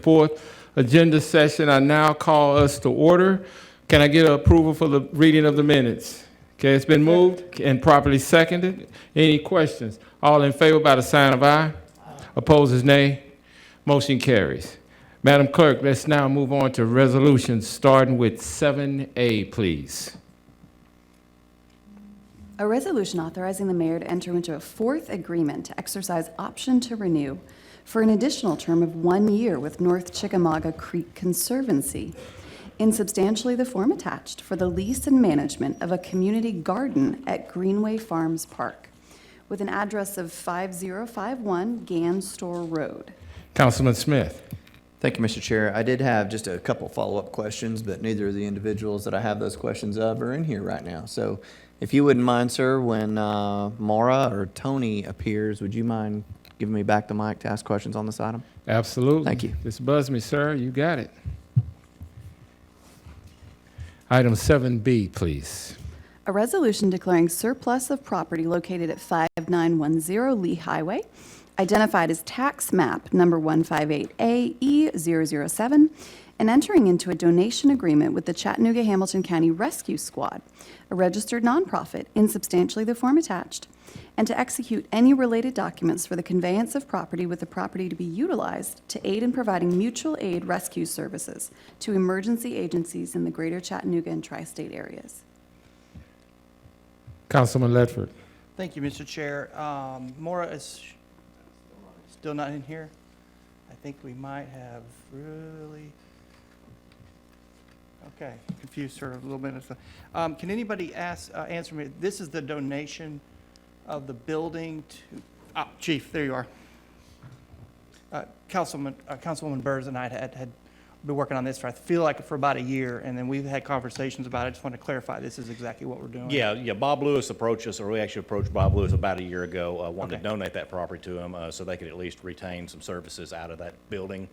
4th agenda session. I now call us to order. Can I get approval for the reading of the minutes? Okay, it's been moved and properly seconded. Any questions? All in favor by the sign of aye. Opposers, nay. Motion carries. Madam Clerk, let's now move on to resolutions, starting with 7A, please. A resolution authorizing the mayor to enter into a fourth agreement to exercise option to renew for an additional term of 1 year with North Chickamauga Creek Conservancy in substantially the form attached for the lease and management of a community garden at Greenway Farms Park with an address of 5051 Gann Store Road. Councilman Smith. Thank you, Mr. Chair. I did have just a couple follow-up questions, but neither of the individuals that I have those questions of are in here right now. So if you wouldn't mind, sir, when Maura or Tony appears, would you mind giving me back the mic to ask questions on this item? Absolutely. Thank you. Just buzz me, sir. You got it. Item 7B, please. A resolution declaring surplus of property located at 5910 Lee Highway, identified as tax map number 158AE007, and entering into a donation agreement with the Chattanooga Hamilton County Rescue Squad, a registered nonprofit, in substantially the form attached, and to execute any related documents for the conveyance of property with the property to be utilized to aid in providing mutual aid rescue services to emergency agencies in the greater Chattanooga and tri-state areas. Councilman Ledford. Thank you, Mr. Chair. Maura is still not in here. I think we might have really, okay, confused her a little bit. Can anybody answer me? This is the donation of the building to, Chief, there you are. Councilwoman Burrs and I had been working on this for, I feel like, for about a year, and then we've had conversations about it. I just want to clarify this is exactly what we're doing. Yeah, Bob Lewis approached us, or we actually approached Bob Lewis about a year ago, wanted Okay. to donate that property to him so they could at least retain some services out of that building.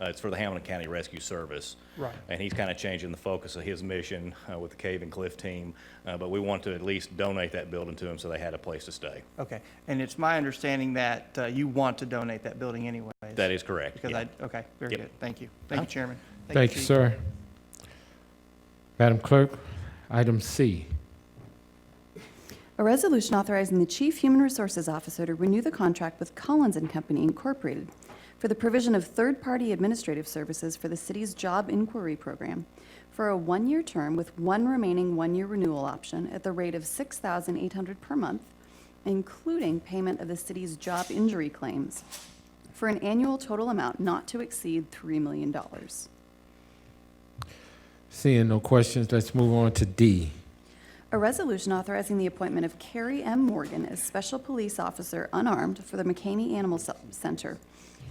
It's for the Hamilton County Rescue Service. Right. And he's kind of changing the focus of his mission with the Cave and Cliff team, but we want to at least donate that building to them so they had a place to stay. Okay, and it's my understanding that you want to donate that building anyways. That is correct. Because yeah. okay, very Yep. good. Thank you. Thank you, Chairman. Thank you, Chief. sir. Madam Clerk, item C. A resolution authorizing the Chief Human Resources Officer to renew the contract with Collins and Company Incorporated for the provision of third-party administrative services for the city's job inquiry program for a 1-year term with one remaining 1-year renewal option at the rate of $6,800 per month, including payment of the city's job injury claims for an annual total amount not to exceed $3 million. Seeing no questions, let's move on to D. A resolution authorizing the appointment of Carrie M. Morgan as Special Police Officer unarmed for the McCaney Animal Center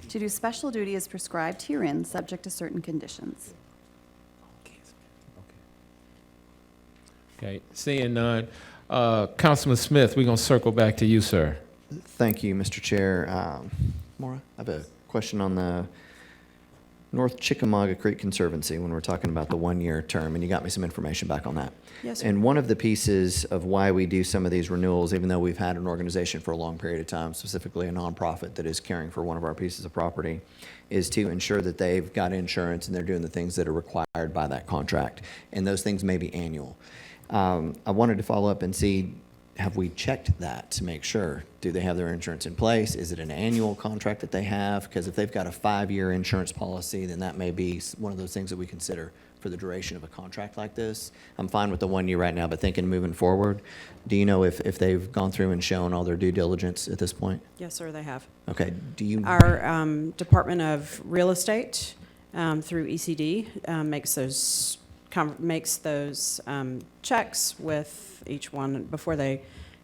to do special duty as prescribed herein, subject to certain conditions. Okay, seeing none. Councilman Smith, we're going to circle back to you, sir. Thank you, Mr. Chair. Maura, I have a question on the North Chickamauga Creek Conservancy when we're talking about the 1-year term, and you got me some information back on that. Yes, sir. And one of the pieces of why we do some of these renewals, even though we've had an organization for a long period of time, specifically a nonprofit that is caring for one of our pieces of property, is to ensure that they've got insurance and they're doing the things that are required by that contract. And those things may be annual. I wanted to follow up and see, have we checked that to make sure? Do they have their insurance in place? Is it an annual contract that they have? Because if they've got a 5-year insurance policy, then that may be one of those things that we consider for the duration of a contract like this. I'm fine with the 1 year right now, but thinking moving forward, do you know if they've gone through and shown all their due diligence at this point? Yes, sir, they have. Okay, do you? Our Department of Real Estate through ECD makes those checks with each one before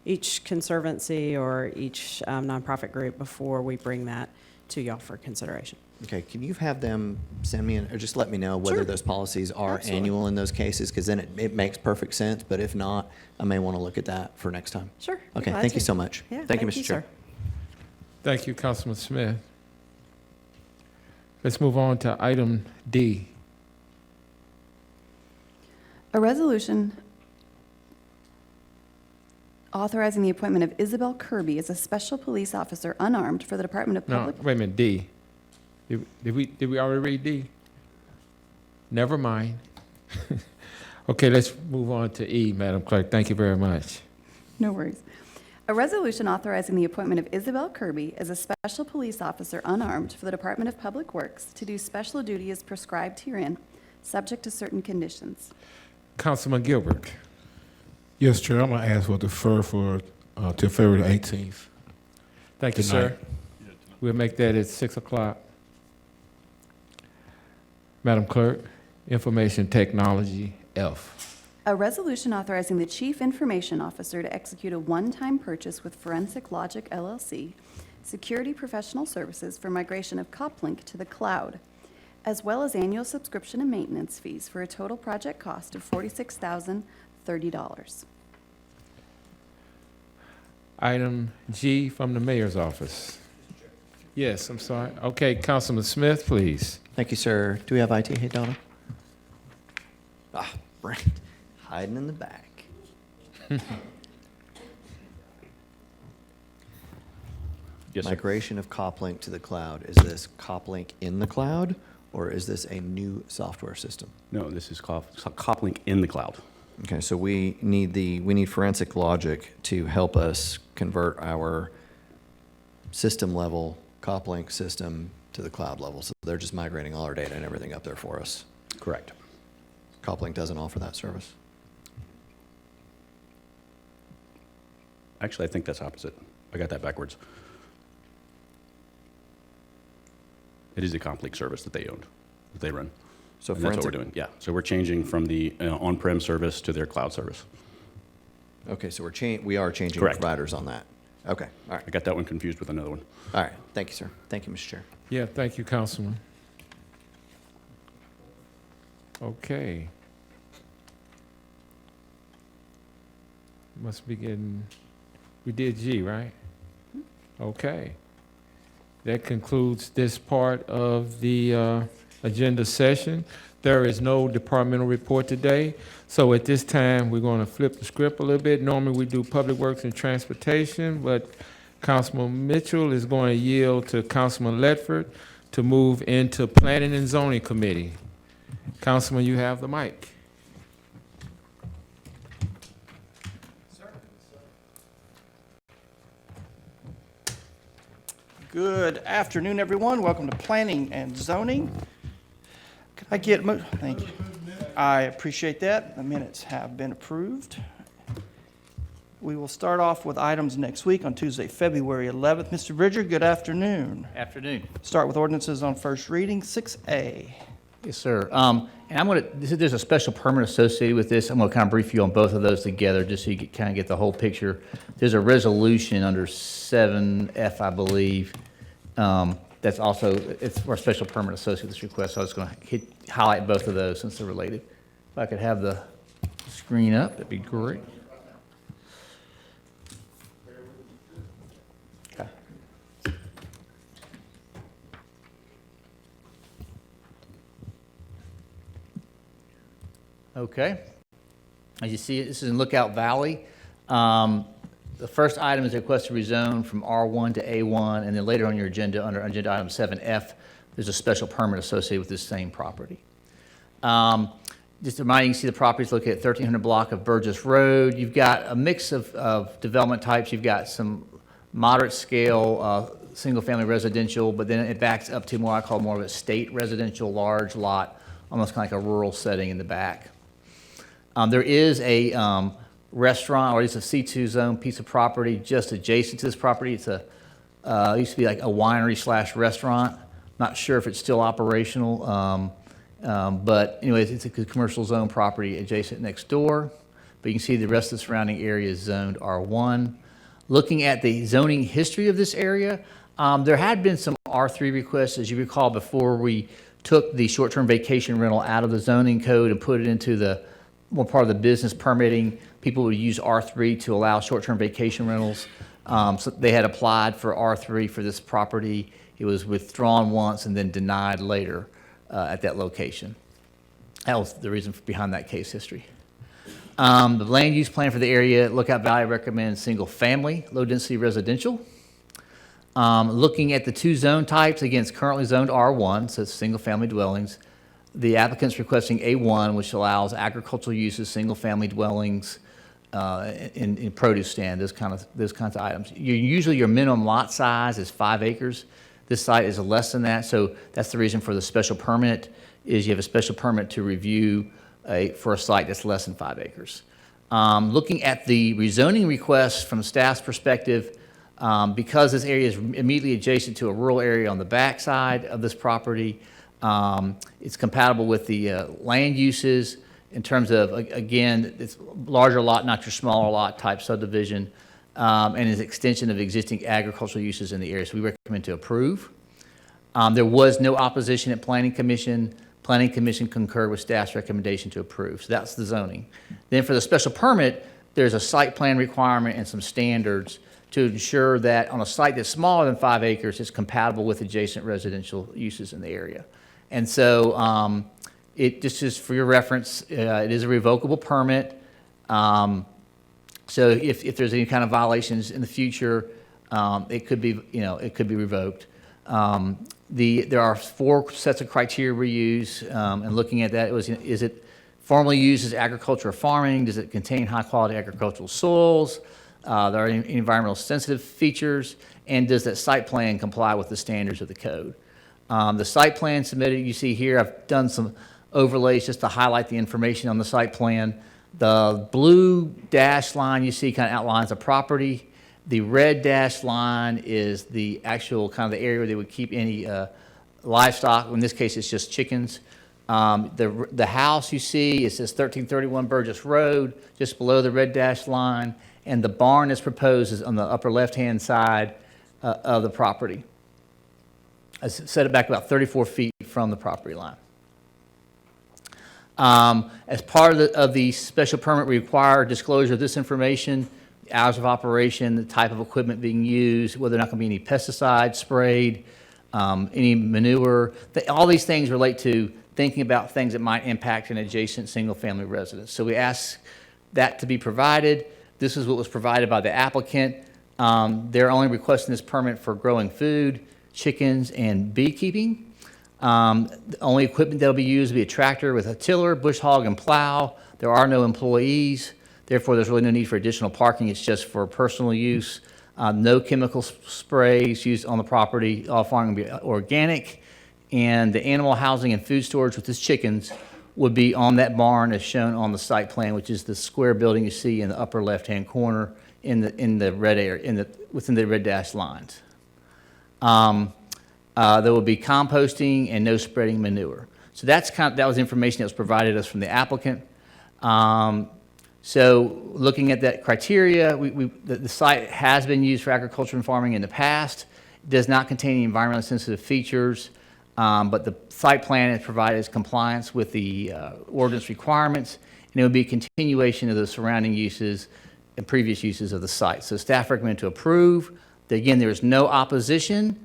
each conservancy or each nonprofit group before we bring that to y'all for consideration. Okay, can you have them send me, or just let me know whether Sure. those policies are Absolutely. annual in those cases? Because then it makes perfect sense, but if not, I may want to look at that for next time. Sure. be Okay, glad thank you to. so much. Yeah, Thank you, Mr. Chair. sir. Thank you, Councilman Smith. Let's move on to item D. A resolution authorizing the appointment of Isabel Kirby as a special police officer unarmed for the Department of No, Public... wait a minute, D. Did we already read D? Never mind. Okay, let's move on to E, Madam Clerk. Thank you very much. No worries. A resolution authorizing the appointment of Isabel Kirby as a special police officer unarmed for the Department of Public Works to do special duty as prescribed herein, subject to certain conditions. Councilman Gilbert. Yes, Chair, I'm going to ask for defer for, till February 18th. Thank you, Good sir. night. We'll make that at 6 o'clock. Madam Clerk, Information Technology, F. A resolution authorizing the Chief Information Officer to execute a one-time purchase with Forensic Logic LLC, security professional services for migration of CopLink to the cloud, as well as annual subscription and maintenance fees for a total project cost of $46,030. Item G from the Mayor's Office. Yes, I'm sorry. Okay, Councilman Smith, please. Thank you, sir. Do we have IT? Hey, Donna? Ah, Brent, hiding in the back. Yes, sir. Migration of CopLink to the cloud. Is this CopLink in the cloud, or is this a new software system? No, this is CopLink in the cloud. Okay, so we need Forensic Logic to help us convert our system level CopLink system to the cloud level. So they're just migrating all our data and everything up there for us. Correct. CopLink doesn't offer that service. Actually, I think that's opposite. I got that backwards. It is a CopLink service that they owned, that they run. So And that's what we're Forensic, doing. Yeah. So we're changing from the on-prem service to their cloud service. okay, so we are changing Correct. providers on that. Okay, all right, I got that one confused with another one. all right. Thank you, sir. Thank you, Mr. Chair. Yeah, thank you, Councilman. Okay. Must be getting, we did G, right? Okay. That concludes this part of the agenda session. There is no departmental report today. So at this time, we're going to flip the script a little bit. Normally, we do Public Works and Transportation, but Councilman Mitchell is going to yield to Councilman Ledford to move into Planning and Zoning Committee. Councilman, you have the mic. Good afternoon, everyone. Welcome to Planning and Zoning. Could I get, thank you. I appreciate that. The minutes have been approved. We will start off with items next week on Tuesday, February 11th. Mr. Bridger, good afternoon. Afternoon. Start with ordinances on first reading, 6A. Yes, sir. And I'm there's a special permit associated with this. I'm going to kind of brief you on both of those together just so you can kind of get the whole picture. There's a resolution under 7F, I believe, that's also, it's for a special permit associated with this request. So I was going to highlight both of those since they're related. If I could have the screen up, that'd be great. Okay. Okay. As you see, this is in Lookout Valley. The first item is a request to rezone from R1 to A1, and then later on your agenda, under agenda item 7F, there's a special permit associated with this same property. Just reminding you, see the properties located at 1300 block of Burgess Road. You've got a mix of development types. You've got some moderate scale, single-family residential, but then it backs up to more, I call more of a state residential, large lot, almost kind of like a rural setting in the back. There is a restaurant, or it's a C2 zone piece of property just adjacent to this property. It's it used to be like a winery / restaurant. Not sure if it's still operational, but anyways, it's a commercial zone property adjacent next door. But you can see the rest of the surrounding area is zoned R1. Looking at the zoning history of this area, there had been some R3 requests, as you recall, before we took the short-term vacation rental out of the zoning code and put it into the more part of the business permitting. People would use R3 to allow short-term vacation rentals. So they had applied for R3 for this property. It was withdrawn once and then denied later at that location. That was the reason behind that case history. The land use plan for the area, Lookout Valley recommends single-family, low-density residential. Looking at the two zone types, again, it's currently zoned R1, so it's single-family dwellings. The applicant's requesting A1, which allows agricultural uses, single-family dwellings, in produce stand, those kinds of items. Usually your minimum lot size is 5 acres. This site is less than that, so that's the reason for the special permit, is you have a special permit to review for a site that's less than 5 acres. Looking at the rezoning request from staff's perspective, because this area is immediately adjacent to a rural area on the back side of this property, it's compatible with the land uses in terms of, again, it's larger lot, not your smaller lot type subdivision, and is extension of existing agricultural uses in the area. So we recommend to approve. There was no opposition at Planning Commission. Planning Commission concurred with staff's recommendation to approve. So that's the zoning. Then for the special permit, there's a site plan requirement and some standards to ensure that on a site that's smaller than 5 acres, it's compatible with adjacent residential uses in the area. And so it just is for your reference, it is a revocable permit. So if there's any kind of violations in the future, it could be, it could be revoked. There are 4 sets of criteria we use, and looking at that, is it formally used as agriculture or farming? Does it contain high-quality agricultural soils? There are any environmental sensitive features, and does that site plan comply with the standards of the code? The site plan submitted, you see here, I've done some overlays just to highlight the information on the site plan. The blue dashed line you see kind of outlines the property. The red dashed line is the actual kind of the area where they would keep any livestock. In this case, it's just chickens. The house you see, it says 1331 Burgess Road, just below the red dashed line. And the barn that's proposed is on the upper left-hand side of the property. I set it back about 34 feet from the property line. As part of the special permit, we require disclosure of this information, hours of operation, the type of equipment being used, whether or not going to be any pesticides sprayed, any manure. All these things relate to thinking about things that might impact an adjacent single-family residence. So we ask that to be provided. This is what was provided by the applicant. They're only requesting this permit for growing food, chickens, and beekeeping. The only equipment that will be used will be a tractor with a tiller, bush hog, and plow. There are no employees. Therefore, there's really no need for additional parking. It's just for personal use. No chemical sprays used on the property. All farming will be organic. And the animal housing and food storage with its chickens would be on that barn as shown on the site plan, which is the square building you see in the upper left-hand corner in the red area, within the red dashed lines. There will be composting and no spreading manure. So that was information that was provided us from the applicant. So looking at that criteria, the site has been used for agriculture and farming in the past. It does not contain any environmentally sensitive features, but the site plan is provided as compliance with the ordinance requirements, and it would be a continuation of the surrounding uses and previous uses of the site. So staff recommend to approve. Again, there is no opposition.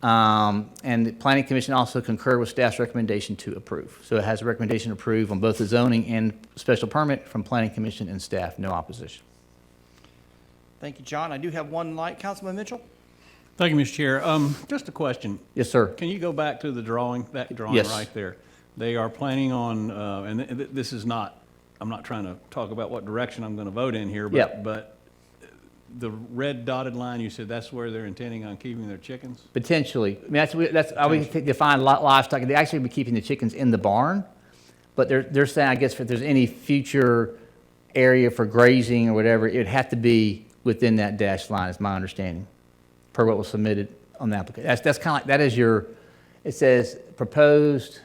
And the Planning Commission also concurred with staff's recommendation to approve. So it has a recommendation to approve on both the zoning and special permit from Planning Commission and staff, no opposition. Thank you, John. I do have one light. Councilman Mitchell? Thank you, Mr. Chair. Just a question. Yes, sir. Can you go back to the drawing, that drawing Yes. right there? They are planning on, and this is not, I'm not trying to talk about what direction I'm going to vote in here, Yep. but the red dotted line, you said that's where they're intending on keeping their chickens? Potentially. I mean, that's how we define livestock. They actually be keeping the chickens in the barn, but they're saying, I guess, if there's any future area for grazing or whatever, it'd have to be within that dashed line, is my understanding, per what was submitted on the application. That's kind of like, that is your, it says proposed,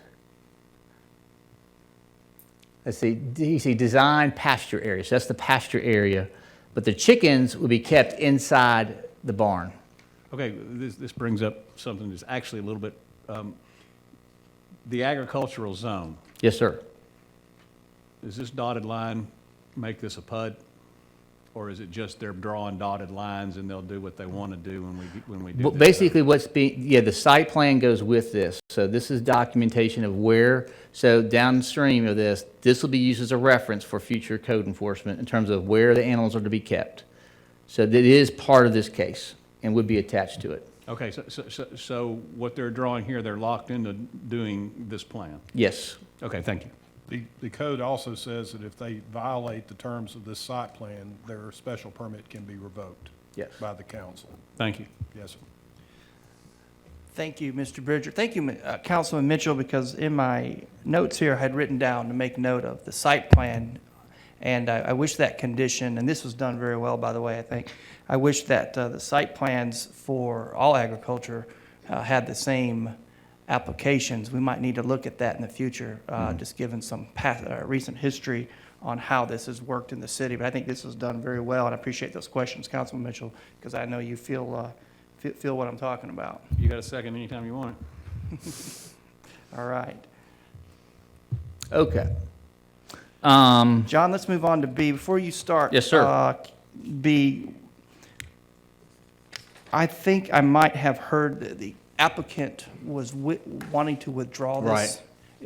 let's see, you see design pasture area. So that's the pasture area. But the chickens will be kept inside the barn. Okay, this brings up something that's actually a little bit, the agricultural zone. Yes, sir. Does this dotted line make this a PUD? Or is it just they're drawing dotted lines and they'll do what they want to do when we do Well, this? basically what's being, yeah, the site plan goes with this. So this is documentation of where, so downstream of this, this will be used as a reference for future code enforcement in terms of where the animals are to be kept. So that is part of this case and would be attached to it. Okay, so what they're drawing here, they're locked into doing this plan? Yes. Okay, thank you. The code also says that if they violate the terms of this site plan, their special permit can be revoked Yes. by the council. Thank you. Yes, sir. Thank you, Mr. Bridger. Thank you, Councilman Mitchell, because in my notes here, I had written down to make note of the site plan, and I wish that condition, and this was done very well, by the way, I think, I wish that the site plans for all agriculture had the same applications. We might need to look at that in the future, just given some past, recent history on how this has worked in the city. But I think this was done very well, and I appreciate those questions, Councilman Mitchell, because I know you feel what I'm talking about. You got a second anytime you want it. All right. Okay. John, let's move on to B. Before you start. Yes, sir. B, I think I might have heard that the applicant was wanting to withdraw this.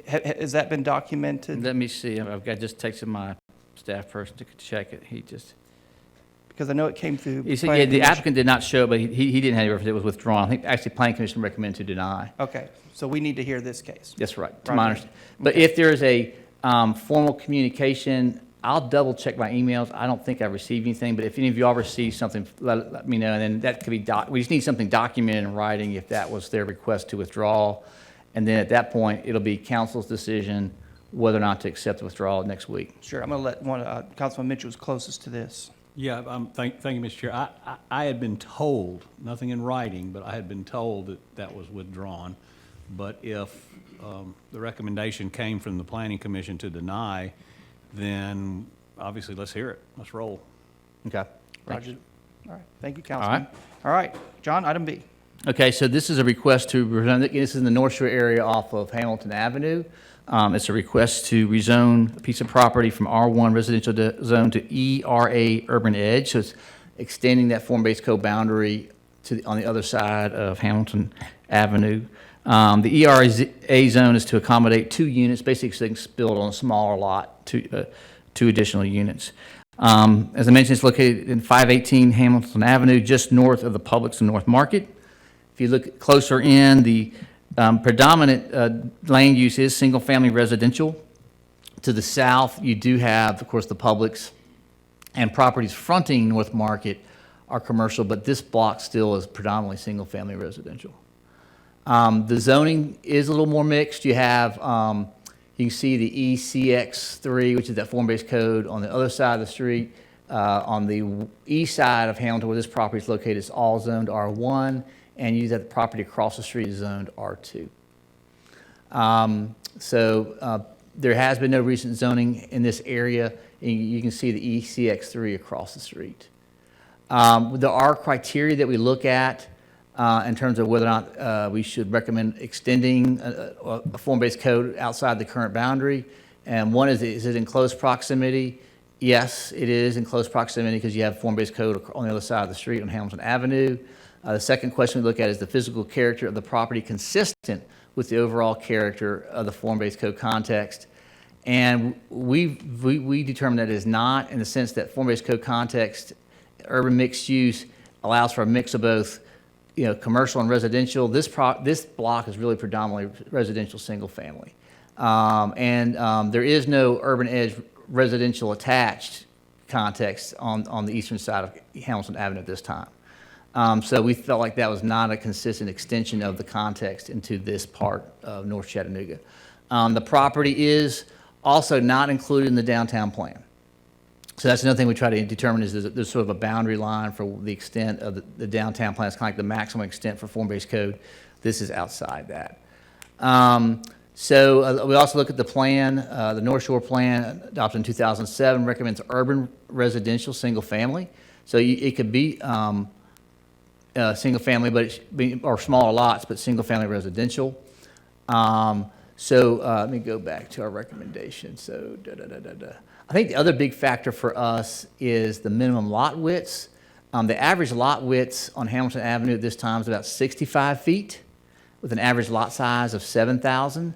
Has that been documented? Let me see. I've got just texted my staff person to check it. He just. Because I know it came through. He said, Planning yeah, the Commission. applicant did not show, but he didn't have any reference. It was withdrawn. I think actually Planning Commission recommended to deny. Okay, so we need to hear this case. That's right, to Roger. my understanding. But if there is a formal communication, I'll double check my emails. I don't think I received anything, but if any of you all receive something, let me know. And then that could be, we just need something documented in writing if that was their request to withdraw. And then at that point, it'll be council's decision whether or not to accept the withdrawal next week. Sure, I'm going to let one, Councilman Mitchell is closest to this. Yeah, thank you, Mr. Chair. I had been told, nothing in writing, but I had been told that that was withdrawn. But if the recommendation came from the Planning Commission to deny, then obviously let's hear it. Let's roll. Okay. Roger. All right, thank you, Councilman. All right, John, item B. Okay, so this is a request to rezone, this is in the North Shore area off of Hamilton Avenue. It's a request to rezone a piece of property from R1 residential zone to ERA urban edge. So it's extending that form-based code boundary to on the other side of Hamilton Avenue. The ERA zone is to accommodate 2 units, basically things built on a smaller lot, 2 additional units. As I mentioned, it's located in 518 Hamilton Avenue, just north of the Publix and North Market. If you look closer in, the predominant land use is single-family residential. To the south, you do have, of course, the Publix, and properties fronting North Market are commercial, but this block still is predominantly single-family residential. The zoning is a little more mixed. You have, you can see the ECX3, which is that form-based code on the other side of the street. On the east side of Hamilton, where this property is located, it's all zoned R1. And you have the property across the street is zoned R2. There has been no recent zoning in this area. And you can see the ECX3 across the street. There are criteria that we look at in terms of whether or not we should recommend extending a form-based code outside the current boundary. And one is it in close proximity? Yes, it is in close proximity because you have form-based code on the other side of the street on Hamilton Avenue. The second question we look at is the physical character of the property consistent with the overall character of the form-based code context. And we determined that it is not, in the sense that form-based code context, urban mixed use allows for a mix of both, commercial and residential. This block is really predominantly residential single family. There is no urban edge residential attached context on the eastern side of Hamilton Avenue at this time. So we felt like that was not a consistent extension of the context into this part of North Chattanooga. The property is also not included in the downtown plan. So that's another thing we try to determine is there's sort of a boundary line for the extent of the downtown plan. It's kind of like the maximum extent for form-based code. This is outside that. We also look at the plan, the North Shore plan adopted in 2007 recommends urban residential single family. So it could be single family, or smaller lots, but single family residential. Let me go back to our recommendation. I think the other big factor for us is the minimum lot widths. The average lot widths on Hamilton Avenue at this time is about 65 feet with an average lot size of 7,000.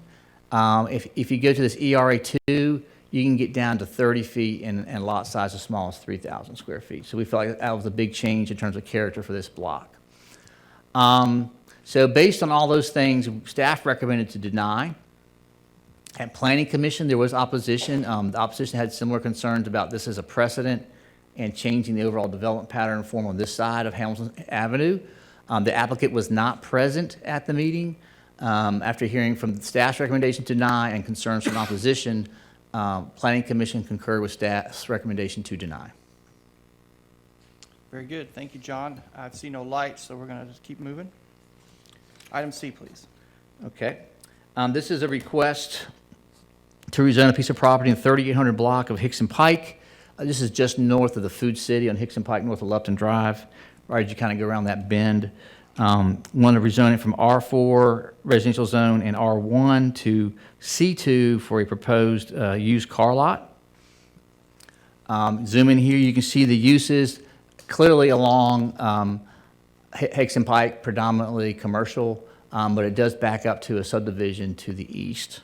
If you go to this ERA2, you can get down to 30 feet and lot size as small as 3,000 square feet. So we felt like that was a big change in terms of character for this block. So based on all those things, staff recommended to deny. At Planning Commission, there was opposition. The opposition had similar concerns about this as a precedent and changing the overall development pattern and form on this side of Hamilton Avenue. The applicant was not present at the meeting. After hearing from the staff's recommendation to deny and concerns from opposition, Planning Commission concurred with staff's recommendation to deny. Very good. Thank you, John. I see no lights, so we're going to just keep moving. Item C, please. Okay. This is a request to rezone a piece of property in 3800 block of Hickson Pike. This is just north of the Food City on Hickson Pike, north of Lupton Drive. Right as you kind of go around that bend. Want to rezone it from R4 residential zone and R1 to C2 for a proposed used car lot. Zoom in here, you can see the uses clearly along Hickson Pike, predominantly commercial, but it does back up to a subdivision to the east.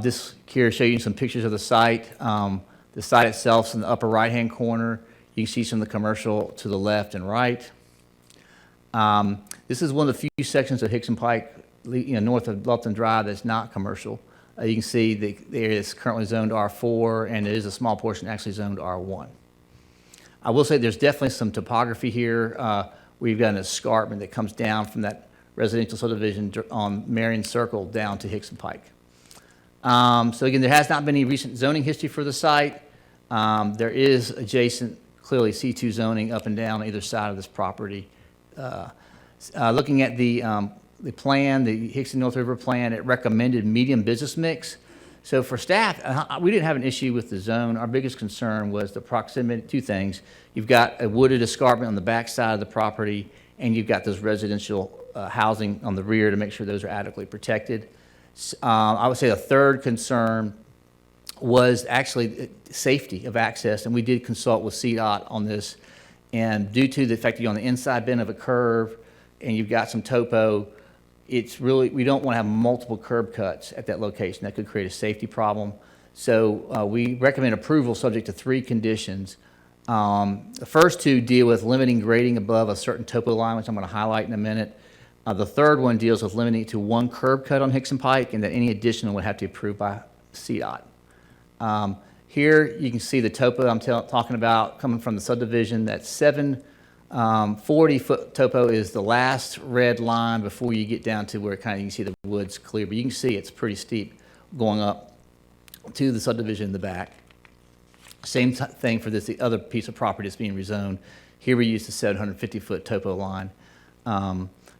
This here shows you some pictures of the site. The site itself is in the upper right-hand corner. You can see some of the commercial to the left and right. This is one of the few sections of Hickson Pike, north of Lupton Drive that's not commercial. You can see the area is currently zoned R4, and there is a small portion actually zoned R1. I will say there's definitely some topography here. We've got an escarpment that comes down from that residential subdivision on Marion Circle down to Hickson Pike. So again, there has not been any recent zoning history for the site. There is adjacent, clearly C2 zoning up and down either side of this property. Looking at the plan, the Hickson North River plan, it recommended medium business mix. So for staff, we didn't have an issue with the zone. Our biggest concern was the proximity, two things. You've got a wooded escarpment on the back side of the property, and you've got those residential housing on the rear to make sure those are adequately protected. I would say the third concern was actually safety of access, and we did consult with CDOT on this. And due to the fact that you're on the inside bend of a curve and you've got some topo, it's really, we don't want to have multiple curb cuts at that location. That could create a safety problem. So we recommend approval subject to 3 conditions. The first 2 deal with limiting grading above a certain topo line, which I'm going to highlight in a minute. The third one deals with limiting it to 1 curb cut on Hickson Pike, and that any additional would have to be approved by CDOT. Here you can see the topo I'm talking about coming from the subdivision. That 740-foot topo is the last red line before you get down to where you can see the woods clear. But you can see it's pretty steep going up to the subdivision in the back. Same thing for the other piece of property that's being rezoned. Here we use the 750-foot topo line.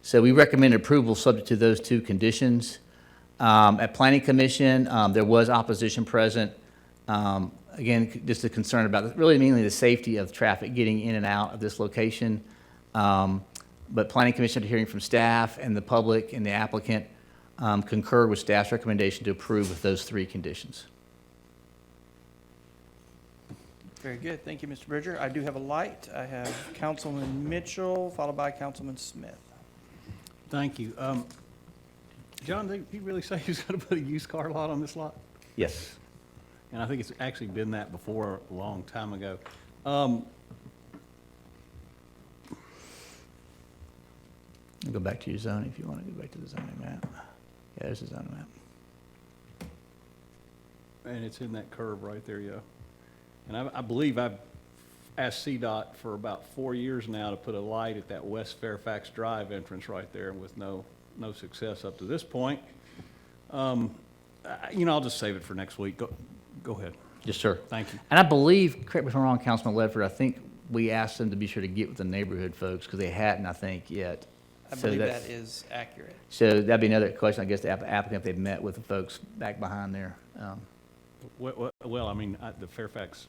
So we recommend approval subject to those 2 conditions. At Planning Commission, there was opposition present. Again, just a concern about really mainly the safety of traffic getting in and out of this location. But Planning Commission, hearing from staff and the public and the applicant, concurred with staff's recommendation to approve with those 3 conditions. Very good. Thank you, Mr. Bridger. I do have a light. I have Councilman Mitchell, followed by Councilman Smith. Thank you. John, did he really say he was going to put a used car lot on this lot? Yes. And I think it's actually been that before a long time ago. Go back to your zoning if you want to go back to the zoning map. Yeah, there's the zoning map. And it's in that curve right there, yeah. And I believe I've asked CDOT for about 4 years now to put a light at that West Fairfax Drive entrance right there with no success up to this point. I'll just save it for next week. Go ahead. Yes, sir. Thank you. And I believe, correct me if I'm wrong, Councilman Ledford, I think we asked them to be sure to get with the neighborhood folks because they hadn't, I think, yet. I So believe that's- that is accurate. So that'd be another question, I guess, the applicant, if they've met with the folks back behind there. Well, I mean, the Fairfax,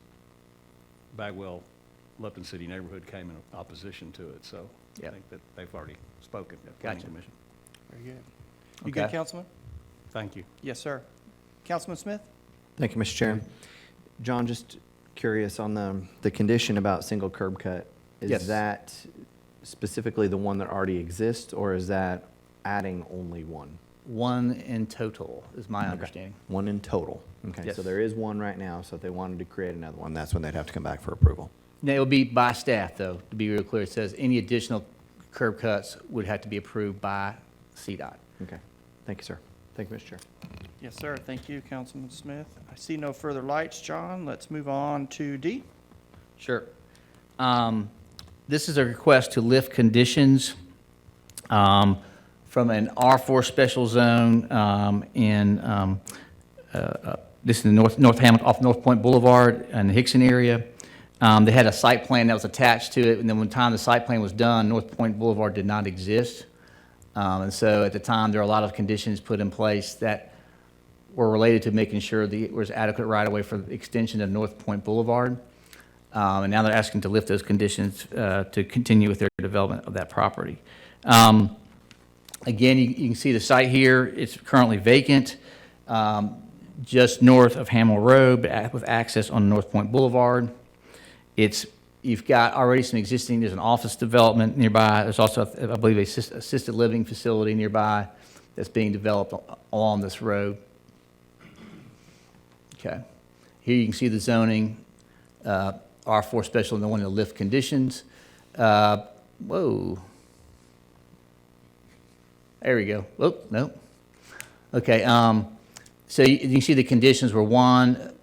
Bagwell, Lupton City neighborhood came in opposition to it, so I Yep. think that they've already spoken at Planning Gotcha. Commission. Very good. You good, Okay. Councilman? Thank you. Yes, sir. Councilman Smith? Thank you, Mr. Chair. John, just curious on the condition about single curb cut. Yes. Is that specifically the one that already exists, or is that adding only one? 1 in total is my understanding. One in total? Okay, Yes. so there is one right now, so if they wanted to create another one, that's when they'd have to come back for approval. Now, it will be by staff, though, to be real clear. It says any additional curb cuts would have to be approved by CDOT. Okay. Thank you, sir. Thank you, Mr. Chair. Yes, sir. Thank you, Councilman Smith. I see no further lights, John. Let's move on to D. Sure. This is a request to lift conditions from an R4 special zone this is in North Hamilton, off North Point Boulevard in the Hickson area. They had a site plan that was attached to it, and then when the time the site plan was done, North Point Boulevard did not exist. And so at the time, there were a lot of conditions put in place that were related to making sure there was adequate right-of-way for the extension of North Point Boulevard. And now they're asking to lift those conditions to continue with their development of that property. Again, you can see the site here. It's currently vacant, just north of Hamill Road, but with access on North Point Boulevard. You've got already some existing, there's an office development nearby. There's also, I believe, a assisted living facility nearby that's being developed along this road. Okay. Here you can see the zoning, R4 special, and the one to lift conditions. Whoa. There we go. Oh, no. Okay. So you can see the conditions were one,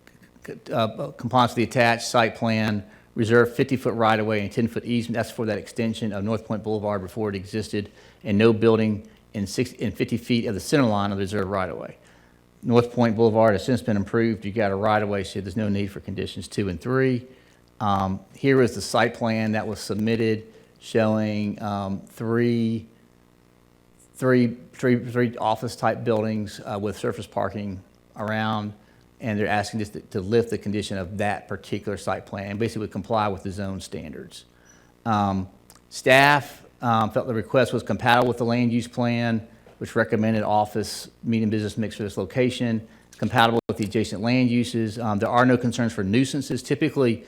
compliance with the attached site plan, reserve 50-foot right-of-way and 10-foot easement. That's for that extension of North Point Boulevard before it existed, and no building in 50 feet of the center line of the reserve right-of-way. North Point Boulevard has since been improved. You got a right-of-way, so there's no need for conditions 2 and 3. Here is the site plan that was submitted showing three office-type buildings with surface parking around, and they're asking just to lift the condition of that particular site plan and basically comply with the zone standards. Staff felt the request was compatible with the land use plan, which recommended office, medium business mix for this location. It's compatible with the adjacent land uses. There are no concerns for nuisances. Typically,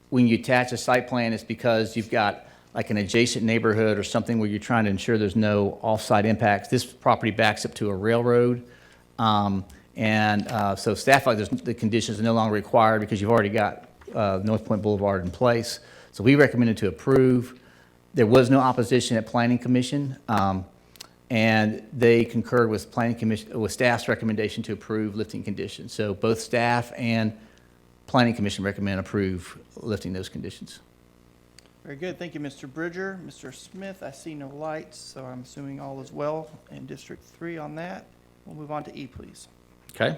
when you attach a site plan, it's because you've got like an adjacent neighborhood or something where you're trying to ensure there's no off-site impacts. This property backs up to a railroad. So staff like the conditions are no longer required because you've already got North Point Boulevard in place. So we recommended to approve. There was no opposition at Planning Commission, and they concurred with Planning Commission, with staff's recommendation to approve lifting conditions. So both staff and Planning Commission recommend approve lifting those conditions. Very good. Thank you, Mr. Bridger. Mr. Smith, I see no lights, so I'm assuming all is well in District 3 on that. We'll move on to E, please. Okay.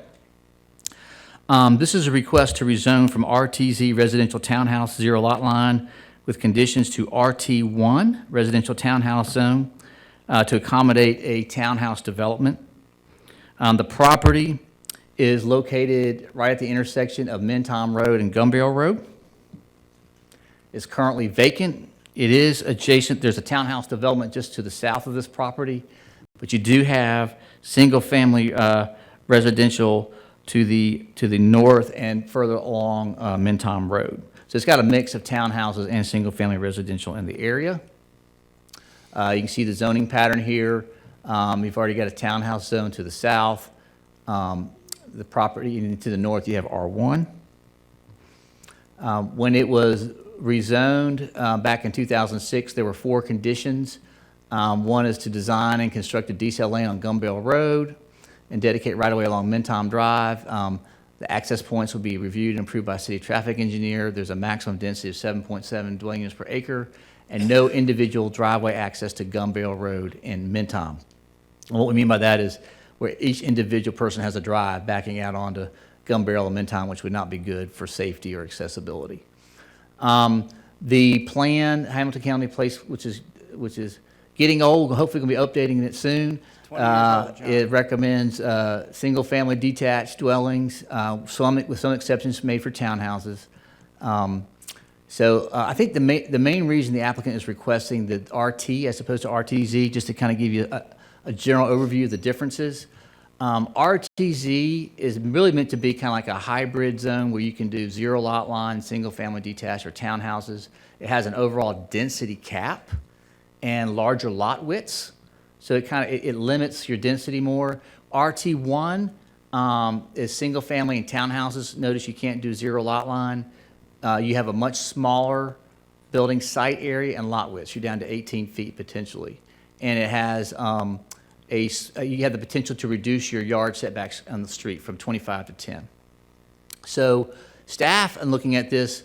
This is a request to rezone from RTZ Residential Townhouse 0 lot line with conditions to RT1 Residential Townhouse Zone to accommodate a townhouse development. The property is located right at the intersection of Mintom Road and Gumbel Road. It's currently vacant. It is adjacent. There's a townhouse development just to the south of this property, but you do have single-family residential to the north and further along Mintom Road. So it's got a mix of townhouses and single-family residential in the area. You can see the zoning pattern here. You've already got a townhouse zone to the south. The property to the north, you have R1. When it was rezoned back in 2006, there were 4 conditions. One is to design and construct a decel lane on Gumbel Road and dedicate right-of-way along Mintom Drive. The access points will be reviewed and approved by city traffic engineer. There's a maximum density of 7.7 dwelling units per acre and no individual driveway access to Gumbel Road in Mintom. And what we mean by that is where each individual person has a drive backing out onto Gumbel and Mintom, which would not be good for safety or accessibility. The plan, Hamilton County Place, which is getting old, hopefully going to be updating it soon. 20 years old, John. It recommends single-family detached dwellings, with some exceptions made for townhouses. I think the main reason the applicant is requesting the RT as opposed to RTZ, just to kind of give you a general overview of the differences. RTZ is really meant to be kind of like a hybrid zone where you can do 0 lot line, single-family detached, or townhouses. It has an overall density cap and larger lot widths, so it limits your density more. RT1 is single-family and townhouses. Notice you can't do 0 lot line. You have a much smaller building site area and lot width. You're down to 18 feet potentially. And it has you have the potential to reduce your yard setbacks on the street from 25 to 10. So staff, in looking at this,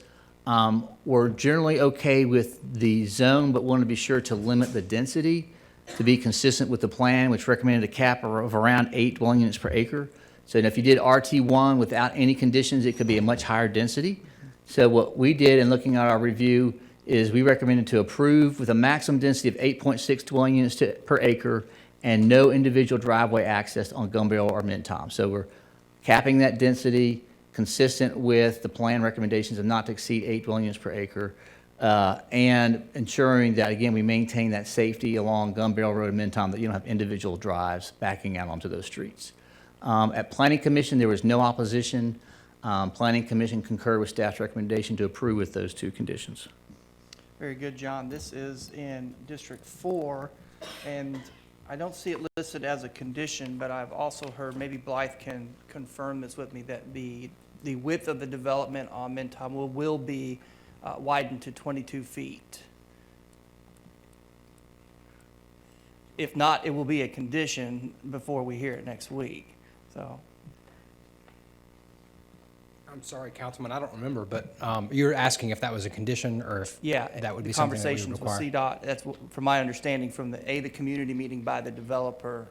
were generally okay with the zone, but wanted to be sure to limit the density to be consistent with the plan, which recommended a cap of around 8 dwelling units per acre. So if you did RT1 without any conditions, it could be a much higher density. So what we did in looking at our review is we recommended to approve with a maximum density of 8.6 dwelling units per acre and no individual driveway access on Gun Barrel or Mintom. So we're capping that density consistent with the plan recommendations of not to exceed 8 dwelling units per acre, and ensuring that, again, we maintain that safety along Gun Barrel Road and Mintom, that you don't have individual drives backing out onto those streets. At Planning Commission, there was no opposition. Planning Commission concurred with staff's recommendation to approve with those 2 conditions. Very good, John. This is in District 4, and I don't see it listed as a condition, but I've also heard, maybe Blythe can confirm this with me, that the width of the development on Mintom will be widened to 22 feet. If not, it will be a condition before we hear it next week. So, I'm sorry, Councilman, I don't remember, but you're asking if that was a condition or if yeah, that would the be something that we would conversations with require. CDOT, that's from my understanding from the community meeting by the developer,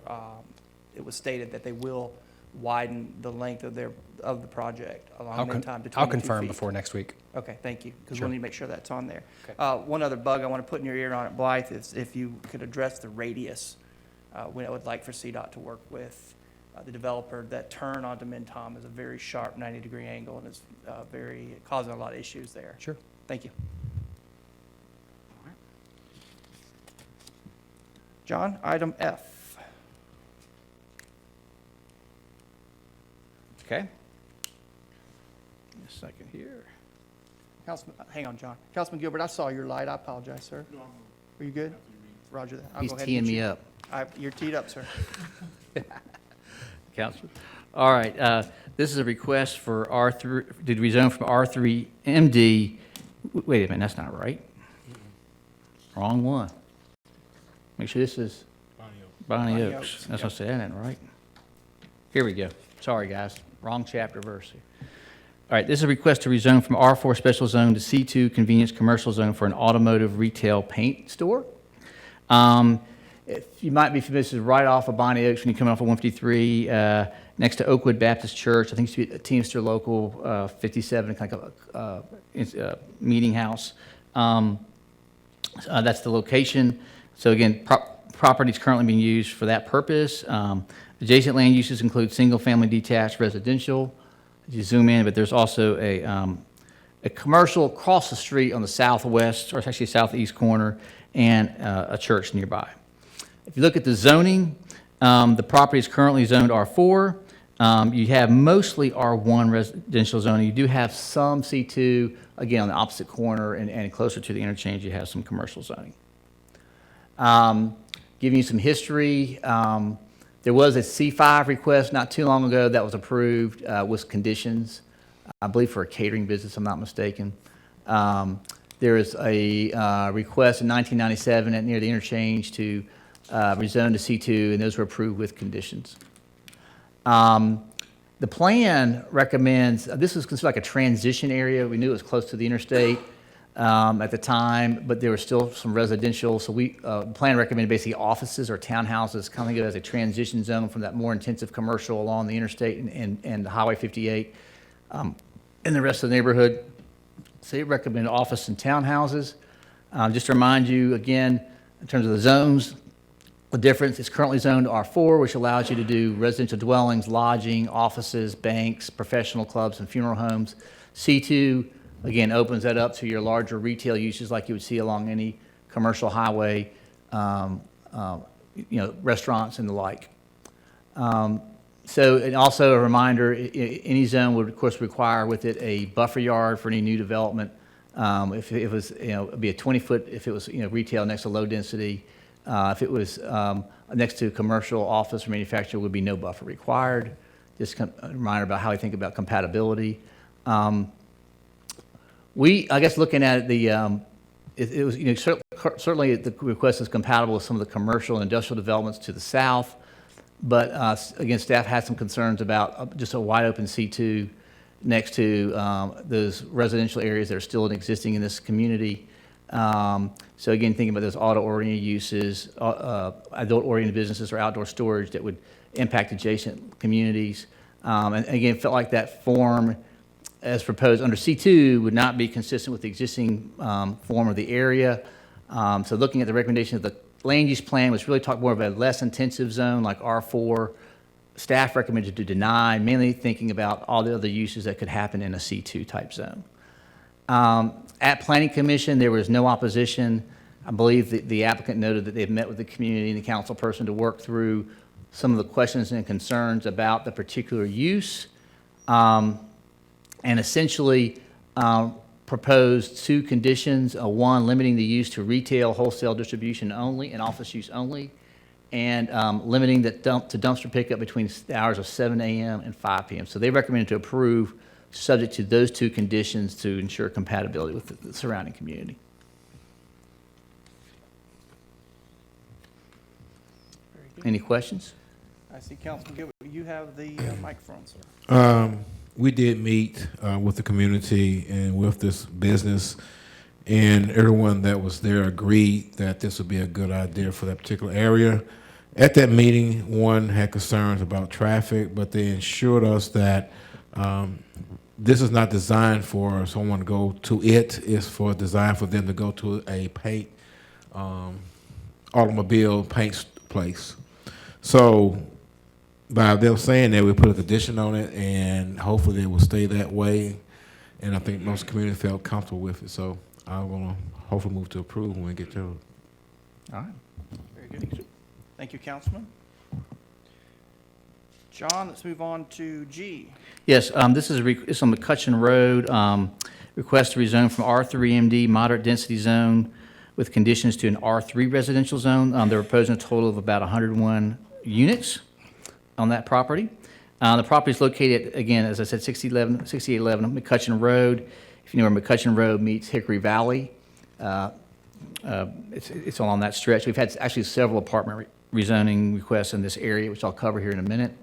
it was stated that they will widen the length of the project along Mintom to 22 feet. I'll confirm before next week. Okay, thank you, because Sure. we'll need to make sure that's on there. Okay. One other bug I want to put in your ear on it, Blythe, is if you could address the radius. We would like for CDOT to work with the developer. That turn onto Mintom is a very sharp 90-degree angle, and it's causing a lot of issues there. Sure. Thank you. John, item F. Okay. Just a second here. Councilman, hang on, John. Councilman Gilbert, I saw your light. I apologize, sir. No, I'm good. Are you good? Roger that. I'll He's go ahead and teeing get me you. up. You're teed up, sir. Counselor. All right, this is a request for R3, to rezone from R3MD. Wait a minute, that's not right. Wrong one. Make sure this is Bonnie Oaks. That's what I said, that ain't right. Here we go. Sorry, guys. Wrong chapter verse here. All right, this is a request to rezone from R4 special zone to C2 convenience commercial zone for an automotive retail paint store. If you might be familiar, this is right off of Bonnie Oaks when you come off of 153, next to Oakwood Baptist Church. I think it used to be a Teamster Local 57, kind of a meeting house. That's the location. So again, property is currently being used for that purpose. Adjacent land uses include single-family detached residential. You zoom in, but there's also a commercial across the street on the southwest, or it's actually southeast corner, and a church nearby. If you look at the zoning, the property is currently zoned R4. You have mostly R1 residential zoning. You do have some C2, again, on the opposite corner and closer to the interchange, you have some commercial zoning. Giving you some history, there was a C5 request not too long ago that was approved with conditions, I believe for a catering business, if I'm not mistaken. There is a request in 1997 near the interchange to rezone to C2, and those were approved with conditions. The plan recommends, this is considered like a transition area. We knew it was close to the interstate at the time, but there was still some residential. So the plan recommended basically offices or townhouses coming as a transition zone from that more intensive commercial along the interstate and Highway 58 and the rest of the neighborhood. So they recommend office and townhouses. Just to remind you again, in terms of the zones, the difference is currently zoned R4, which allows you to do residential dwellings, lodging, offices, banks, professional clubs, and funeral homes. C2, again, opens that up to your larger retail uses like you would see along any commercial highway, restaurants and the like. So, and also a reminder, any zone would, of course, require with it a buffer yard for any new development. If it was, it'd be a 20-foot if it was, retail next to low density. If it was next to commercial, office, or manufacturer, would be no buffer required. Just a reminder about how we think about compatibility. I guess looking at the it was, you know, certainly the request is compatible with some of the commercial and industrial developments to the south. But again, staff had some concerns about just a wide open C2 next to those residential areas that are still existing in this community. So again, thinking about those auto-oriented uses, adult-oriented businesses or outdoor storage that would impact adjacent communities. And again, felt like that form as proposed under C2 would not be consistent with the existing form of the area. So looking at the recommendation of the land use plan, was really talk more of a less intensive zone like R4. Staff recommended to deny, mainly thinking about all the other uses that could happen in a C2 type zone. At Planning Commission, there was no opposition. I believe the applicant noted that they've met with the community and the council person to work through some of the questions and concerns about the particular use, and essentially proposed two conditions. One, limiting the use to retail, wholesale distribution only and office use only, and limiting the to dumpster pickup between the hours of 7 a.m. and 5 p.m. So they recommended to approve subject to those two conditions to ensure compatibility with the surrounding community. Any questions? I see Councilman Gilbert, you have the microphone, sir. We did meet with the community and with this business, and everyone that was there agreed that this would be a good idea for that particular area. At that meeting, one had concerns about traffic, but they assured us that this is not designed for someone to go to it. It's designed for them to go to a paint, automobile paint place. So by them saying that, we put a condition on it, and hopefully it will stay that way. And I think most community felt comfortable with it. So I want to hopefully move to approve when we get to it. All right. Very good. Thank you, Councilman. John, let's move on to G. Yes, this is it's on McCutcheon Road. Request to rezone from R3MD moderate density zone with conditions to an R3 residential zone. They're proposing a total of about 101 units on that property. The property is located, again, as I said, 6811 McCutcheon Road. If you know where McCutcheon Road meets Hickory Valley, it's along that stretch. We've had actually several apartment rezoning requests in this area, which I'll cover here in a minute.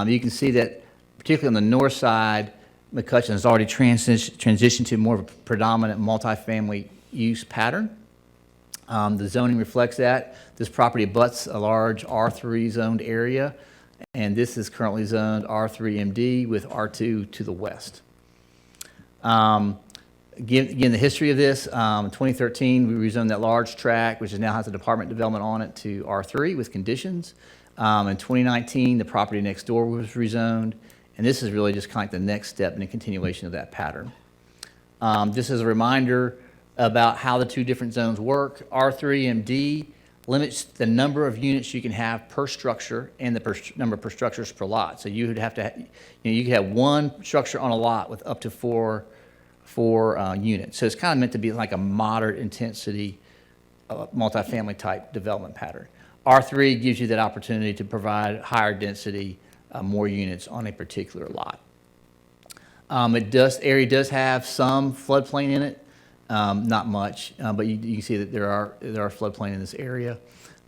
You can see that, particularly on the north side, McCutcheon has already transitioned to more of a predominant multifamily use pattern. The zoning reflects that. This property abuts a large R3 zoned area, and this is currently zoned R3MD with R2 to the west. Again, the history of this, in 2013, we rezoned that large tract, which now has a department development on it, to R3 with conditions. In 2019, the property next door was rezoned, and this is really just kind of like the next step in the continuation of that pattern. Just as a reminder about how the two different zones work, R3MD limits the number of units you can have per structure and the number per structures per lot. So you would have to, you could have one structure on a lot with up to four units. So it's kind of meant to be like a moderate intensity multifamily type development pattern. R3 gives you that opportunity to provide higher density, more units on a particular lot. Area does have some floodplain in it, not much, but you can see that there are floodplain in this area.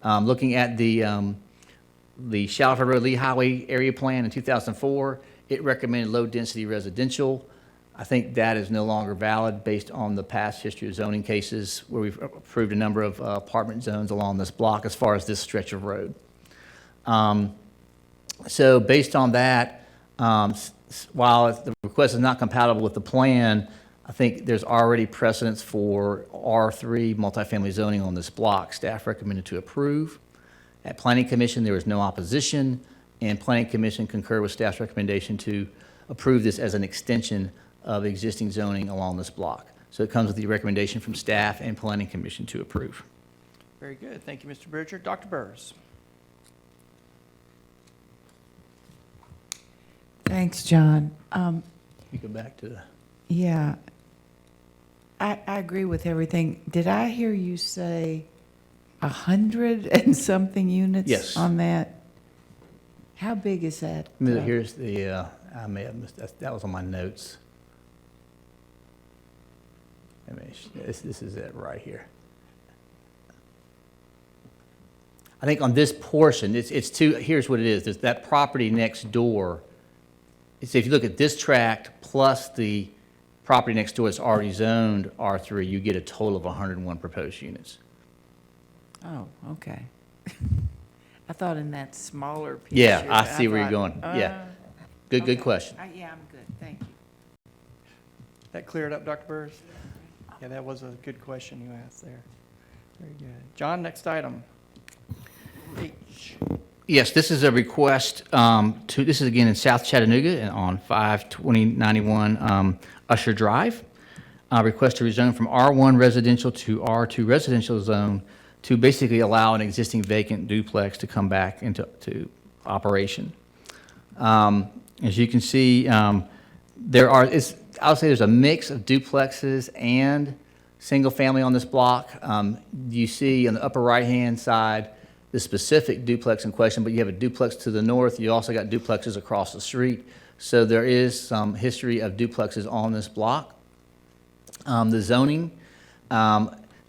Looking at the Shallowford Road Lee Highway area plan in 2004, it recommended low density residential. I think that is no longer valid based on the past history of zoning cases where we've approved a number of apartment zones along this block as far as this stretch of road. So based on that, while the request is not compatible with the plan, I think there's already precedence for R3 multifamily zoning on this block. Staff recommended to approve. At Planning Commission, there was no opposition, and Planning Commission concurred with staff's recommendation to approve this as an extension of existing zoning along this block. So it comes with the recommendation from staff and Planning Commission to approve. Very good. Thank you, Mr. Bridger. Dr. Burris. Thanks, John. You go back to the... Yeah, I agree with everything. Did I hear you say 100 and something units Yes. on that? How big is that? Here's the, I may have missed, that was on my notes. This is it right here. I think on this portion, it's two, here's what it is. There's that property next door. So if you look at this tract plus the property next door that's already zoned R3, you get a total of 101 proposed units. Oh, okay. I thought in that smaller picture. Yeah, I see where you're going. thought, Yeah. Good question. Yeah, I'm good, thank you. That cleared up, Dr. Burris? Yeah, that was a good question you asked there. Very good. John, next item. H. Yes, this is a request this is again in South Chattanooga and on 52091 Usher Drive. Request to rezone from R1 residential to R2 residential zone to basically allow an existing vacant duplex to come back into operation. As you can see, I'll say there's a mix of duplexes and single family on this block. You see on the upper right-hand side the specific duplex in question, but you have a duplex to the north. You also got duplexes across the street. So there is some history of duplexes on this block. The zoning,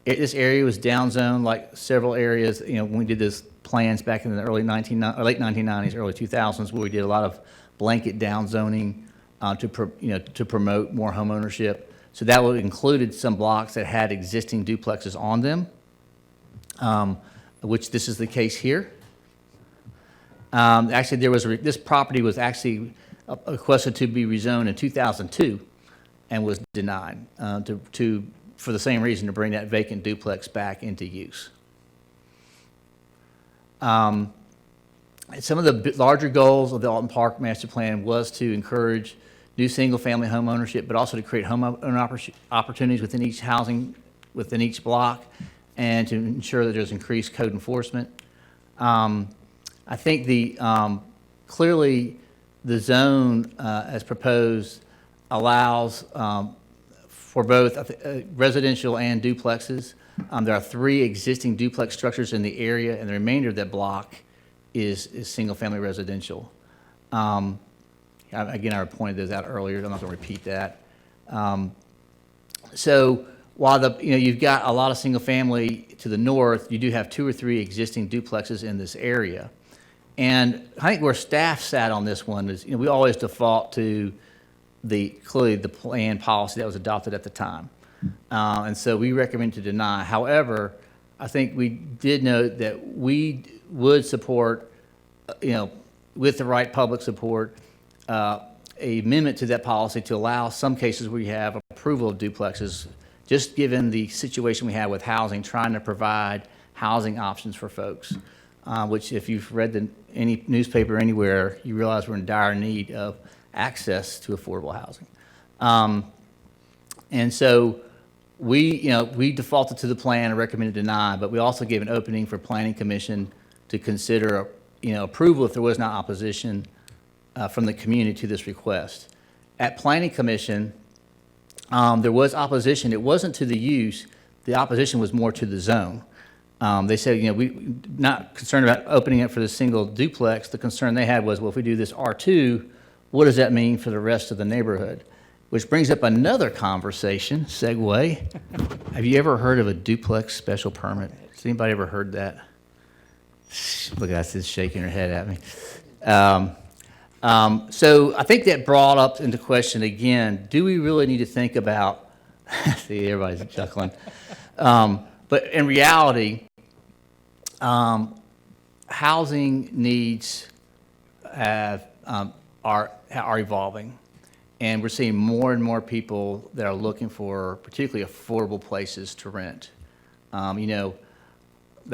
this area was downzoned like several areas, when we did this plans back in the late 1990s, early 2000s, where we did a lot of blanket downzoning to promote more home ownership. So that would included some blocks that had existing duplexes on them, which this is the case here. Actually, this property was actually requested to be rezoned in 2002 and was denied for the same reason, to bring that vacant duplex back into use. Some of the larger goals of the Alton Park Master Plan was to encourage new single-family home ownership, but also to create home opportunities within each within each block, and to ensure that there's increased code enforcement. I think clearly the zone as proposed allows for both residential and duplexes. There are 3 existing duplex structures in the area, and the remainder of that block is single-family residential. Again, I pointed those out earlier. I'm not going to repeat that. So while you've got a lot of single-family to the north, you do have 2 or 3 existing duplexes in this area. And I think where staff sat on this one is, we always default to clearly the plan policy that was adopted at the time. And so we recommend to deny. However, I think we did note that we would support, with the right public support, a amendment to that policy to allow some cases where you have approval of duplexes, just given the situation we have with housing, trying to provide housing options for folks, which if you've read any newspaper anywhere, you realize we're in dire need of access to affordable housing. And so we defaulted to the plan and recommended deny, but we also gave an opening for Planning Commission to consider approval if there was not opposition from the community to this request. At Planning Commission, there was opposition. It wasn't to the use. The opposition was more to the zone. They said, we're not concerned about opening it for the single duplex. The concern they had was, well, if we do this R2, what does that mean for the rest of the neighborhood? Which brings up another conversation, segue. Have you ever heard of a duplex special permit? Has anybody ever heard that? Look at that, she's shaking her head at me. So I think that brought up into question again, do we really need to think about, see, everybody's chuckling. But in reality, housing needs are evolving. And we're seeing more and more people that are looking for particularly affordable places to rent. The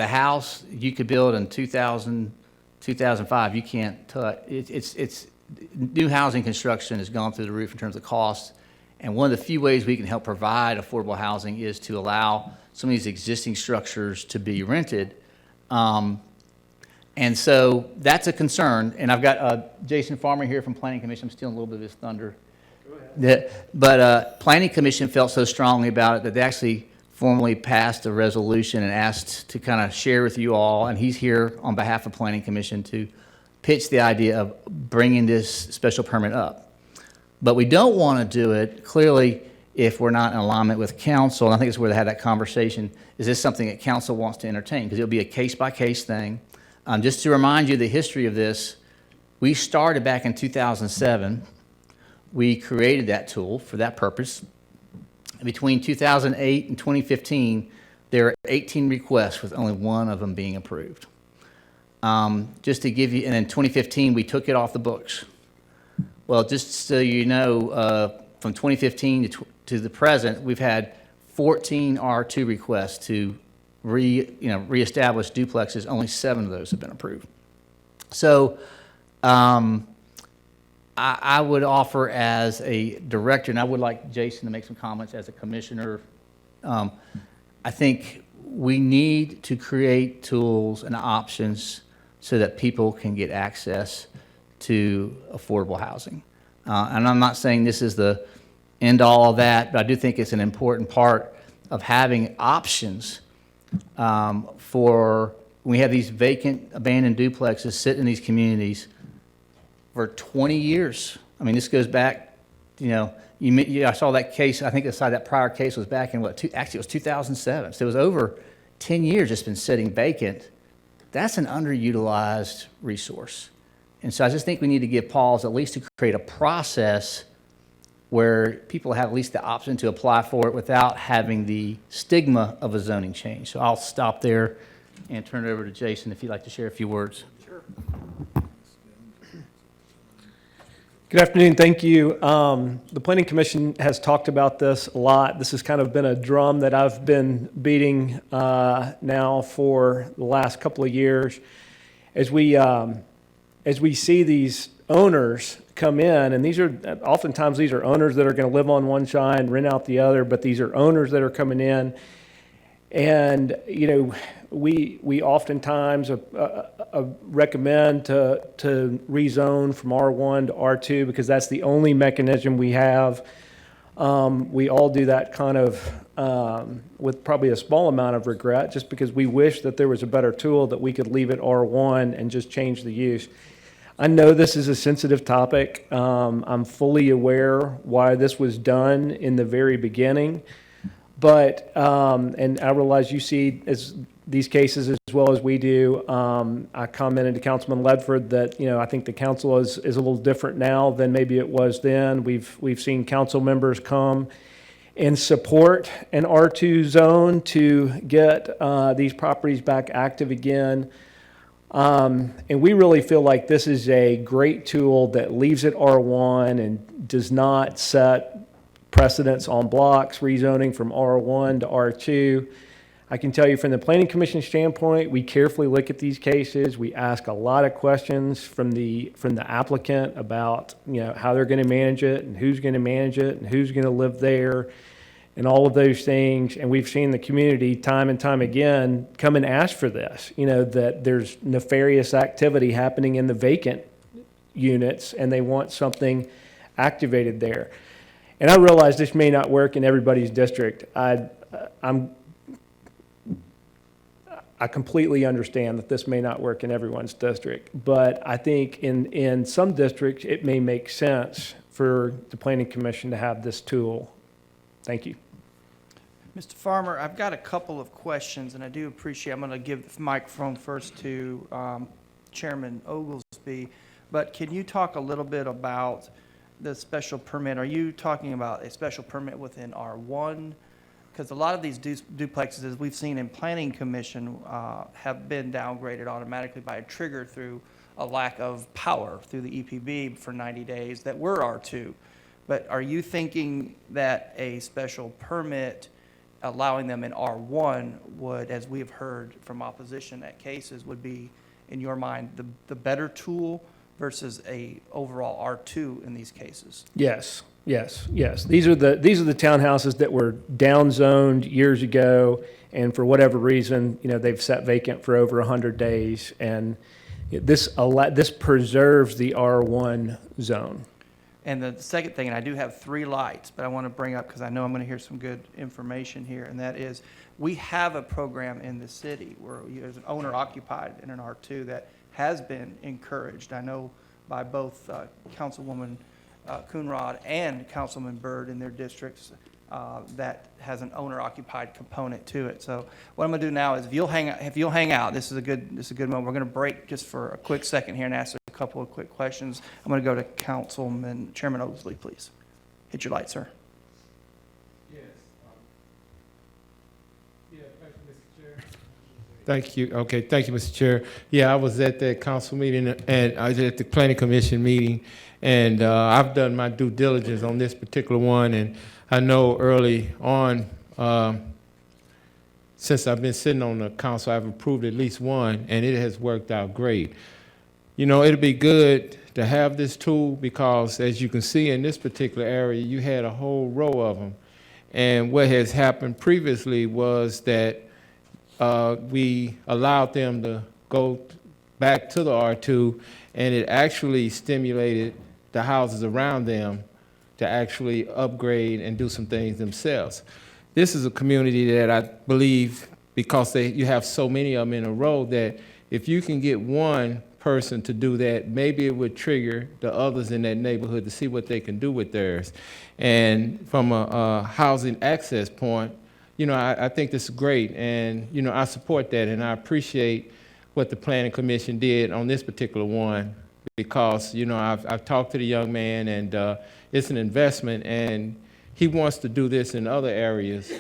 house you could build in 2000, 2005, you can't touch. It's new housing construction has gone through the roof in terms of cost. And one of the few ways we can help provide affordable housing is to allow some of these existing structures to be rented. And so that's a concern. And I've got Jason Farmer here from Planning Commission. I'm stealing a little bit of his thunder. But Planning Commission felt so strongly about it that they actually formally passed a resolution and asked to kind of share with you all, and he's here on behalf of Planning Commission to pitch the idea of bringing this special permit up. But we don't want to do it, clearly, if we're not in alignment with council, and I think it's where they had that conversation, is this something that council wants to entertain? Because it'll be a case-by-case thing. Just to remind you the history of this, we started back in 2007. We created that tool for that purpose. Between 2008 and 2015, there were 18 requests with only one of them being approved. Just to give you, and in 2015, we took it off the books. Well, just so you know, from 2015 to the present, we've had 14 R2 requests to reestablish duplexes. Only 7 of those have been approved. So I would offer as a director, and I would like Jason to make some comments as a commissioner. I think we need to create tools and options so that people can get access to affordable housing. And I'm not saying this is the end all of that, but I do think it's an important part of having options for when we have these vacant, abandoned duplexes sitting in these communities for 20 years. I mean, this goes back, I saw that case, I think that prior case was back in actually it was 2007. So it was over 10 years it's been sitting vacant. That's an underutilized resource. And so I just think we need to give pause at least to create a process where people have at least the option to apply for it without having the stigma of a zoning change. So I'll stop there and turn it over to Jason if you'd like to share a few words. Sure. Good afternoon. Thank you. The Planning Commission has talked about this a lot. This has kind of been a drum that I've been beating now for the last couple of years. As we see these owners come in, and oftentimes these are owners that are going to live on one side and rent out the other, but these are owners that are coming in. And, we oftentimes recommend to rezone from R1 to R2 because that's the only mechanism we have. We all do that kind of with probably a small amount of regret just because we wish that there was a better tool that we could leave at R1 and just change the use. I know this is a sensitive topic. I'm fully aware why this was done in the very beginning. But, and I realize you see these cases as well as we do. I commented to Councilman Ledford that, I think the council is a little different now than maybe it was then. We've seen council members come and support an R2 zone to get these properties back active again. And we really feel like this is a great tool that leaves it R1 and does not set precedents on blocks, rezoning from R1 to R2. I can tell you from the Planning Commission standpoint, we carefully look at these cases. We ask a lot of questions from the applicant about, how they're going to manage it and who's going to manage it and who's going to live there and all of those things. And we've seen the community time and time again come and ask for this, that there's nefarious activity happening in the vacant units and they want something activated there. And I realize this may not work in everybody's district. I completely understand that this may not work in everyone's district, but I think in some districts, it may make sense for the Planning Commission to have this tool. Thank you. Mr. Farmer, I've got a couple of questions, and I do appreciate, I'm going to give the microphone first to Chairman Oglesby, but can you talk a little bit about the special permit? Are you talking about a special permit within R1? Because a lot of these duplexes, as we've seen in Planning Commission, have been downgraded automatically by a trigger through a lack of power through the EPB for 90 days that were R2. But are you thinking that a special permit allowing them in R1 would, as we have heard from opposition at cases, would be, in your mind, the better tool versus a overall R2 in these cases? Yes. These are the townhouses that were downzoned years ago, and for whatever reason, they've sat vacant for over 100 days, and this preserves the R1 zone. And the second thing, and I do have 3 lights, but I want to bring up, because I know I'm going to hear some good information here, and that is we have a program in the city where there's an owner-occupied in an R2 that has been encouraged, I know, by both Councilwoman Coonrod and Councilman Byrd in their districts. that has an owner-occupied component to it. So what I'm going to do now is if you'll hang out, this is a good moment. We're going to break just for a quick second here and ask a couple of quick questions. I'm going to go to Chairman Oakley, please. Hit your light, sir. Thank you. Okay, thank you, Mr. Chair. Yeah, I was at that council meeting, and I was at the planning commission meeting, and I've done my due diligence on this particular one, and I know early on, since I've been sitting on the council, I've approved at least one, and it has worked out great. You know, it'll be good to have this tool because, as you can see in this particular area, you had a whole row of them. And what has happened previously was that we allowed them to go back to the R2, and it actually stimulated the houses around them to actually upgrade and do some things themselves. This is a community that I believe, because you have so many of them in a row, that if you can get one person to do that, maybe it would trigger the others in that neighborhood to see what they can do with theirs. And from a housing access point, you know, I think this is great, and, you know, I support that, and I appreciate what the Planning Commission did on this particular one, because, you know, I've talked to the young man, and it's an investment, and he wants to do this in other areas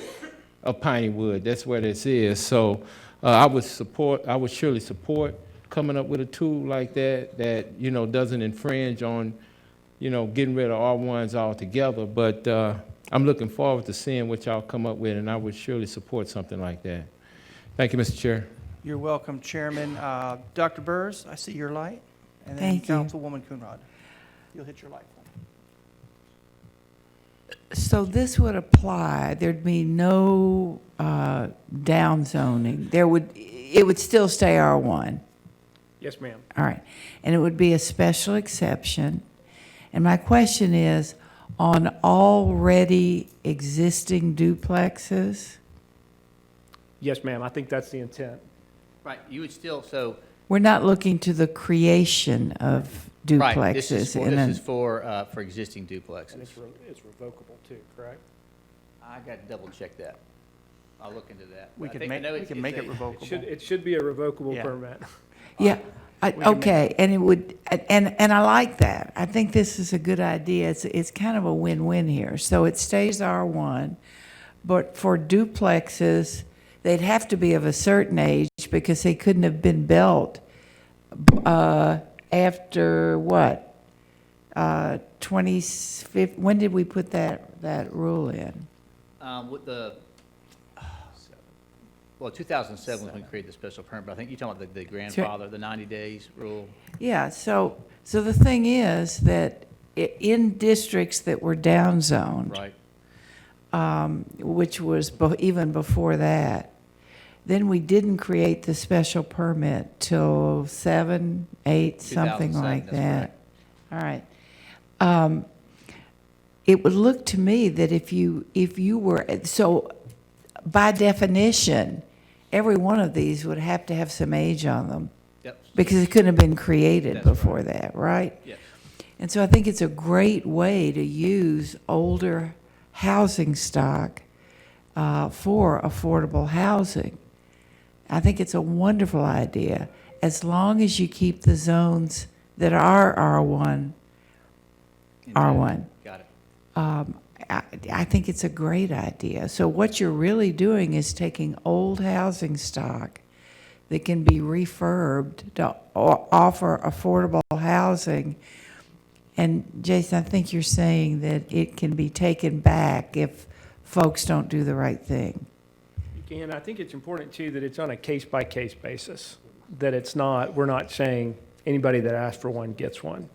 of Pineywood. That's where this is. So I would surely support coming up with a tool like that, you know, doesn't infringe on, you know, getting rid of R1s altogether, but I'm looking forward to seeing what y'all come up with, and I would surely support something like that. Thank you, Mr. Chair. You're welcome, Chairman. Dr. Burrs, I see your light. And then Thank you. Councilwoman Coonrod. You'll hit your light. So this would apply, there'd be no downzoning. It would still stay R1. Yes, ma'am. All right. And it would be a special exception. And my question is, on already existing duplexes? Yes, ma'am. I think that's the intent. Right, you would still, so, We're not looking to the creation of duplexes. right, this is in a- for existing duplexes. It's revocable too, correct? I got to double check that. I'll look into that. We I could think- I make, know we it's- can it's make it a- revocable. It should be a revocable Yeah. permit. Yeah, can make- okay, and it would, and I like that. I think this is a good idea. It's kind of a win-win here. So it stays R1, but for duplexes, they'd have to be of a certain age because they couldn't have been built after what? when did we put that rule in? With the, well, 2007 was when we created the special permit, but I think you're talking about the grandfather, the 90 days rule. Yeah, so the thing is that in districts that were downzoned, Right. which was even before that, then we didn't create the special permit till 7, 8, something 2007, like that's that. All right. It would look to me that if you were, so by definition, every one of these would have to have some age on them Yep. because it couldn't have been created That's before that, right? Yes. And so I think it's a great way to use older housing stock for affordable housing. I think it's a wonderful idea, as long as you keep the zones that are R1, R1. Got it. I think it's a great idea. So what you're really doing is taking old housing stock that can be refurbed to offer affordable housing. And Jason, I think you're saying that it can be taken back if folks don't do the right thing. You can. I think it's important too that it's on a case-by-case basis, that we're not saying anybody that asks for one gets one.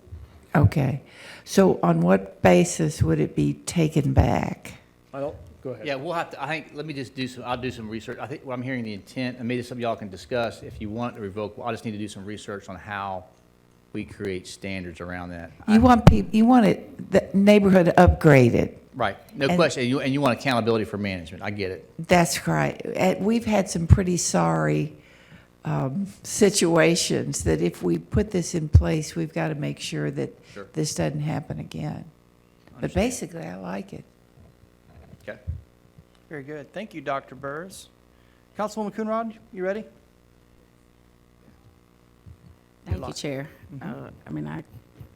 Okay. So on what basis would it be taken back? Go ahead. Yeah, we'll have to, I think, let me just I'll do some research. I think what I'm hearing the intent, and maybe some of y'all can discuss, if you want to revoke, I just need to do some research on how we create standards around that. You want the neighborhood upgraded. Right, no And- question, and you want accountability for management, I get it. That's right. We've had some pretty sorry situations that if we put this in place, we've got to make sure that Sure. this doesn't happen again. But basically, I like it. Okay. Very good. Thank you, Dr. Burrs. Councilwoman Coonrod, you ready? Thank you, Chair. I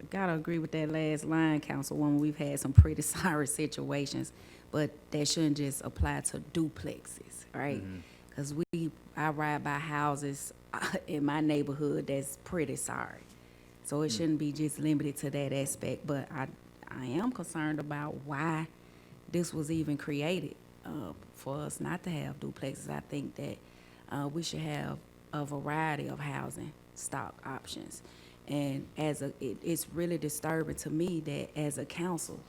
gotta agree with that last line, Councilwoman. We've had some pretty sorry situations, but that shouldn't just apply to duplexes, right? Because I ride by houses in my neighborhood that's pretty sorry. So it shouldn't be just limited to that aspect, but I am concerned about why this was even created, for us not to have duplexes. I think that we should have a variety of housing stock options. And it's really disturbing to me that as a council,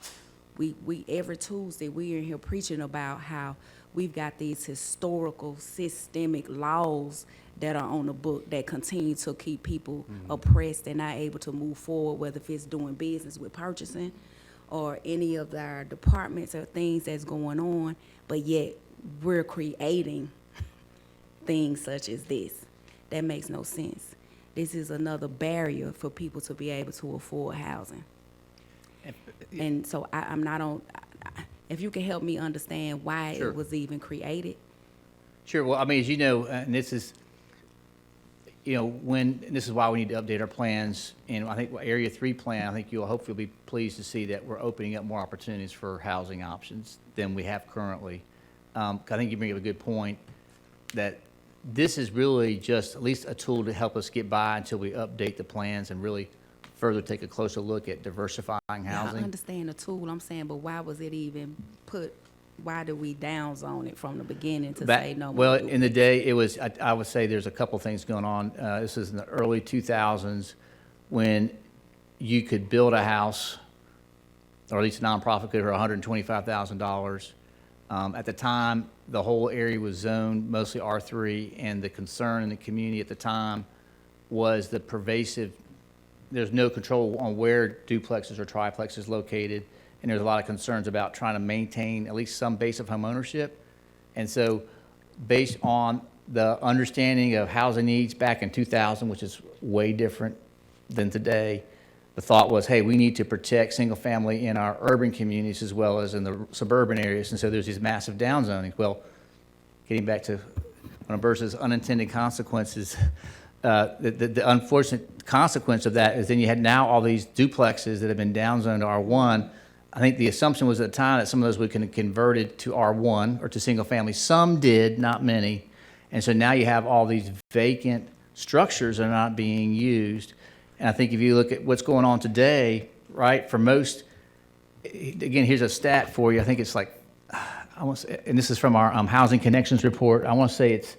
we every Tuesday, we're in here preaching about how we've got these historical systemic laws that are on the book that continue to keep people oppressed and not able to move forward, whether if it's doing business with purchasing or any of our departments or things that's going on, but yet we're creating things such as this. That makes no sense. This is another barrier for people to be able to afford housing. And so I'm not on, if you can help me understand why Sure. it was even created. Sure. Well, I mean, as you know, and this is, this is why we need to update our plans. And I think Area 3 plan, I think you'll hopefully be pleased to see that we're opening up more opportunities for housing options than we have currently. I think you bring up a good point that this is really just at least a tool to help us get by until we update the plans and really further take a closer look at diversifying housing. I understand the tool, I'm saying, but why was it even put, why did we downzone it from the beginning to say no more? Well, in the day, it was, I would say there's a couple things going on. This is in the early 2000s when you could build a house, or at least a nonprofit could, for $125,000. At the time, the whole area was zoned mostly R3, and the concern in the community at the time was the pervasive, there's no control on where duplexes or triplexes located, and there's a lot of concerns about trying to maintain at least some base of home ownership. And so based on the understanding of housing needs back in 2000, which is way different than today, the thought was, hey, we need to protect single family in our urban communities as well as in the suburban areas. And so there's these massive downzoning. Well, getting back to one of Burrs' unintended consequences, the unfortunate consequence of that is then you had now all these duplexes that have been downzoned to R1. I think the assumption was at the time that some of those would be converted to R1 or to single family. Some did, not many. And so now you have all these vacant structures that are not being used. And I think if you look at what's going on today, right, for most, again, here's a stat for you. I think it's like, and this is from our Housing Connections report. I want to say it's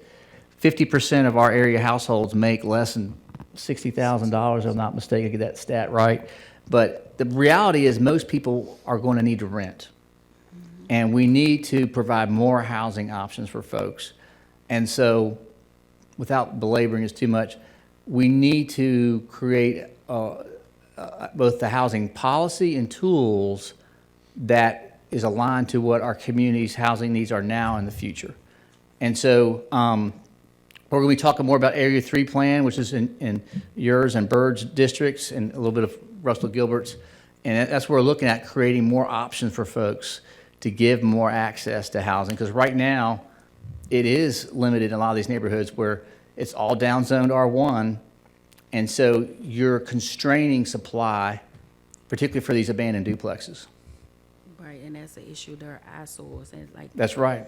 50% of our area households make less than $60,000, if I'm not mistaken, I get that stat right. But the reality is most people are going to need to rent. And we need to provide more housing options for folks. And so, without belaboring this too much, we need to create both the housing policy and tools that is aligned to what our community's housing needs are now and the future. And so we're going to be talking more about Area 3 plan, which is in yours and Bird's districts and a little bit of Russell Gilbert's. And that's where we're looking at creating more options for folks to give more access to housing. Because right now, it is limited in a lot of these neighborhoods where it's all downzoned R1, and so you're constraining supply, particularly for these abandoned duplexes. Right, and that's the issue, they're eyesores, and like. That's right.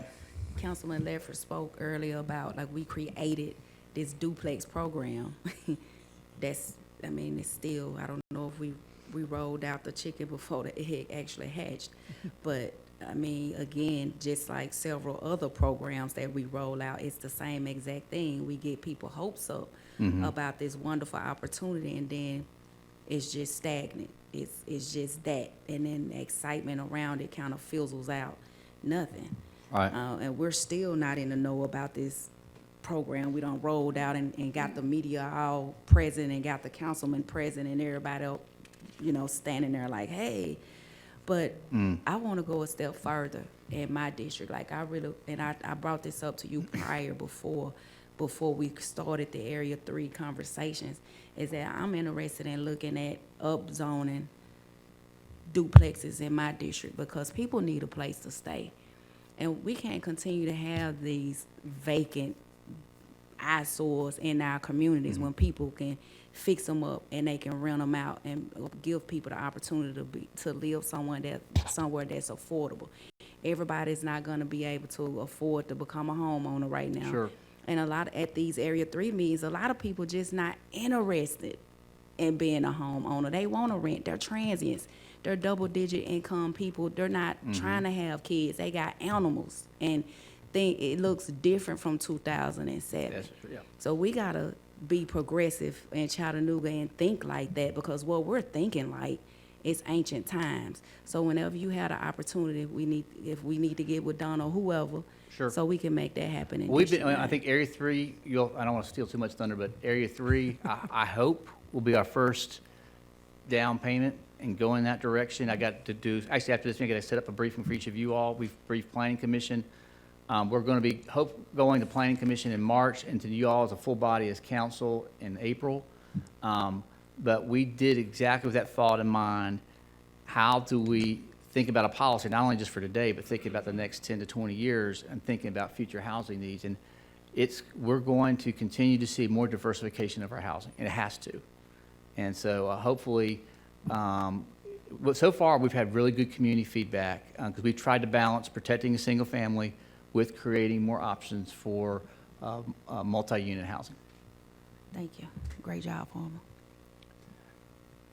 Councilman Ledford spoke earlier about, like, we created this duplex program. It's still, I don't know if we rolled out the chicken before the egg actually hatched, but again, just like several other programs that we roll out, it's the same exact thing. We get people hopes up about this wonderful opportunity, and then it's just stagnant. It's just that, and then the excitement around it kind of fizzles out. Nothing. Right. And we're still not in the know about this program. We done rolled out and got the media all present and got the councilman present and everybody else, standing there like, hey. But I want to go a step further in my district. Like I brought this up to you prior before we started the Area 3 conversations, is that I'm interested in looking at upzoning duplexes in my district because people need a place to stay. And we can't continue to have these vacant eyesores in our communities when people can fix them up and they can rent them out and give people the opportunity to live somewhere that's affordable. Everybody's not going to be able to afford to become a homeowner right now. Sure. And at these Area 3 meetings, a lot of people just not interested in being a homeowner. They want to rent. They're transients. They're double-digit income people. They're not trying to have kids. They got animals. And it looks different from 2007. That's true, yeah. So we got to be progressive in Chattanooga and think like that, because what we're thinking like is ancient times. So whenever you have the opportunity, if we need to get with Donna or whoever, Sure. so we can make that happen. In We've District been, I 9. think Area 3, I don't want to steal too much thunder, but Area 3, I hope will be our first down payment and go in that direction. I got to do, actually after this meeting, I got to set up a briefing for each of you all. We've briefed Planning Commission. We're going to be going to Planning Commission in March and to you all as a full body as council in April. But we did exactly with that thought in mind. How do we think about a policy, not only just for today, but thinking about the next 10 to 20 years and thinking about future housing needs? And we're going to continue to see more diversification of our housing, and it has to. And so hopefully, so far we've had really good community feedback because we've tried to balance protecting a single family with creating more options for multi-unit housing. Thank you. Great job, Homer.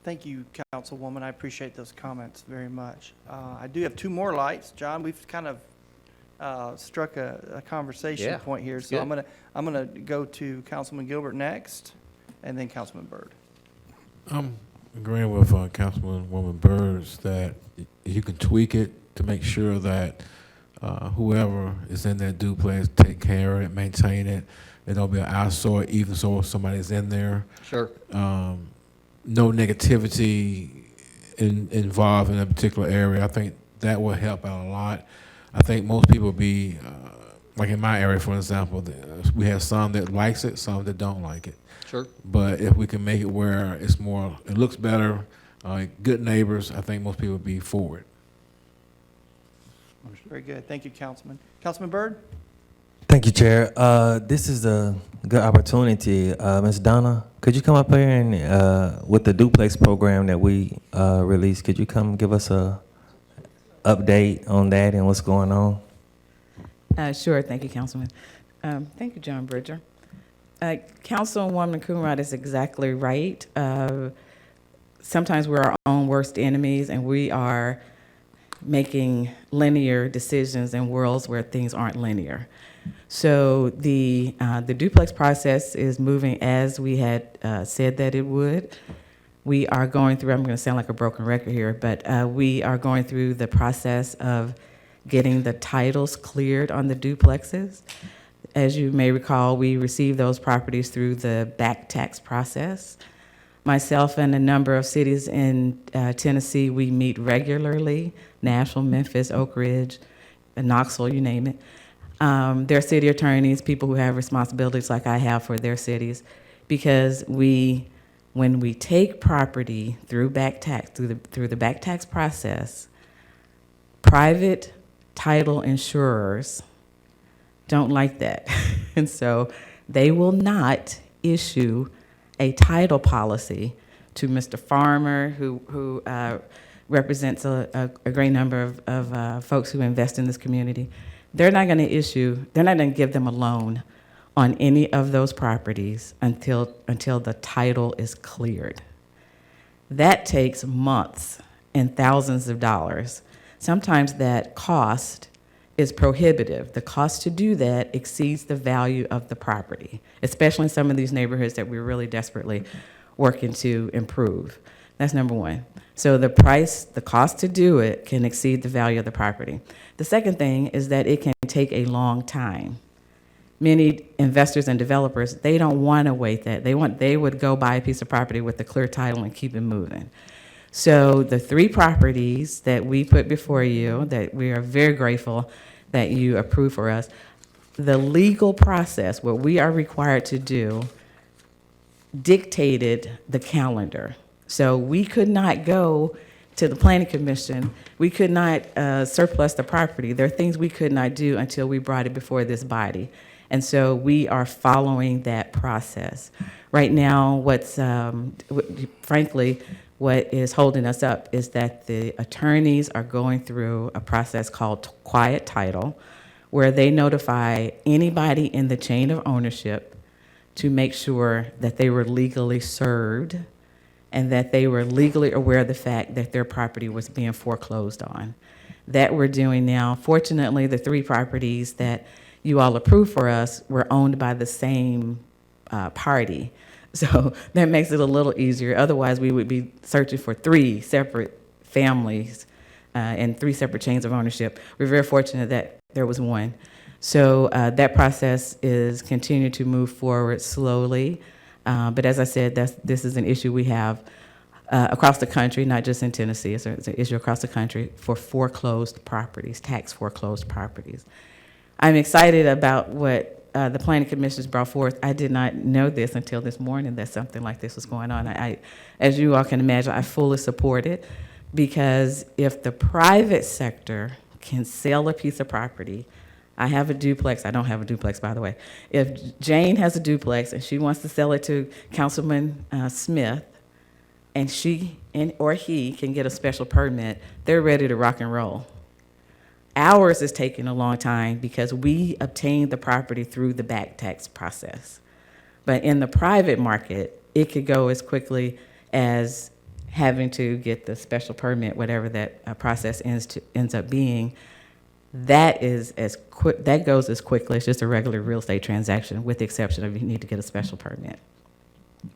Thank you, Councilwoman. I appreciate those comments very much. I do have two more lights. John, we've kind of struck a conversation point here. So good. I'm gonna go to Councilman Gilbert next, and then Councilman Byrd. I'm agreeing with Councilwoman Byrd that you can tweak it to make sure that whoever is in that duplex take care of it, maintain it. It don't be an eyesore, even so if somebody's in there. Sure. No negativity involved in a particular area. I think that will help out a lot. I think most people be, like in my area, for example, we have some that likes it, some that don't like it. Sure. But if we can make it where it looks better, good neighbors, I think most people would be for it. Very good. Thank you, Councilman. Councilman Byrd? Thank you, Chair. This is a good opportunity. Ms. Donna, could you come up here and, with the duplex program that we released, could you come give us a update on that and what's going on? Sure. Thank you, Councilman. Thank you, John Bridger. Councilwoman Coonrod is exactly right. Sometimes we're our own worst enemies, and we are making linear decisions in worlds where things aren't linear. So the duplex process is moving as we had said that it would. We are going through, I'm going to sound like a broken record here, but we are going through the process of getting the titles cleared on the duplexes. As you may recall, we received those properties through the back tax process. Myself and a number of cities in Tennessee, we meet regularly, Nashville, Memphis, Oak Ridge, Knoxville, you name it. Their city attorneys, people who have responsibilities like I have for their cities, because when we take property through back tax, through the back tax process, private title insurers don't like that. And so they will not issue a title policy to Mr. Farmer, who represents a great number of folks who invest in this community. They're not going to give them a loan on any of those properties until the title is cleared. That takes months and thousands of dollars. Sometimes that cost is prohibitive. The cost to do that exceeds the value of the property, especially in some of these neighborhoods that we're really desperately working to improve. That's number one. So the cost to do it can exceed the value of the property. The second thing is that it can take a long time. Many investors and developers, they don't want to wait that. They would go buy a piece of property with a clear title and keep it moving. So the 3 properties that we put before you, that we are very grateful that you approve for us, the legal process, what we are required to do, dictated the calendar. So we could not go to the Planning Commission, we could not surplus the property. There are things we could not do until we brought it before this body. And so we are following that process. Right now, frankly, what is holding us up is that the attorneys are going through a process called quiet title, where they notify anybody in the chain of ownership to make sure that they were legally served and that they were legally aware of the fact that their property was being foreclosed on. That we're doing now. Fortunately, the 3 properties that you all approved for us were owned by the same party. So that makes it a little easier. Otherwise, we would be searching for 3 separate families and 3 separate chains of ownership. We're very fortunate that there was one. So that process is continuing to move forward slowly. But as I said, this is an issue we have across the country, not just in Tennessee. It's an issue across the country for foreclosed properties, tax foreclosed properties. I'm excited about what the Planning Commission has brought forth. I did not know this until this morning that something like this was going on. As you all can imagine, I fully support it, because if the private sector can sell a piece of property, I have a duplex. I don't have a duplex, by the way. If Jane has a duplex and she wants to sell it to Councilman Smith, and she or he can get a special permit, they're ready to rock and roll. Ours is taking a long time because we obtained the property through the back tax process. But in the private market, it could go as quickly as having to get the special permit, whatever that process ends up being. That goes as quickly as just a regular real estate transaction, with the exception of you need to get a special permit.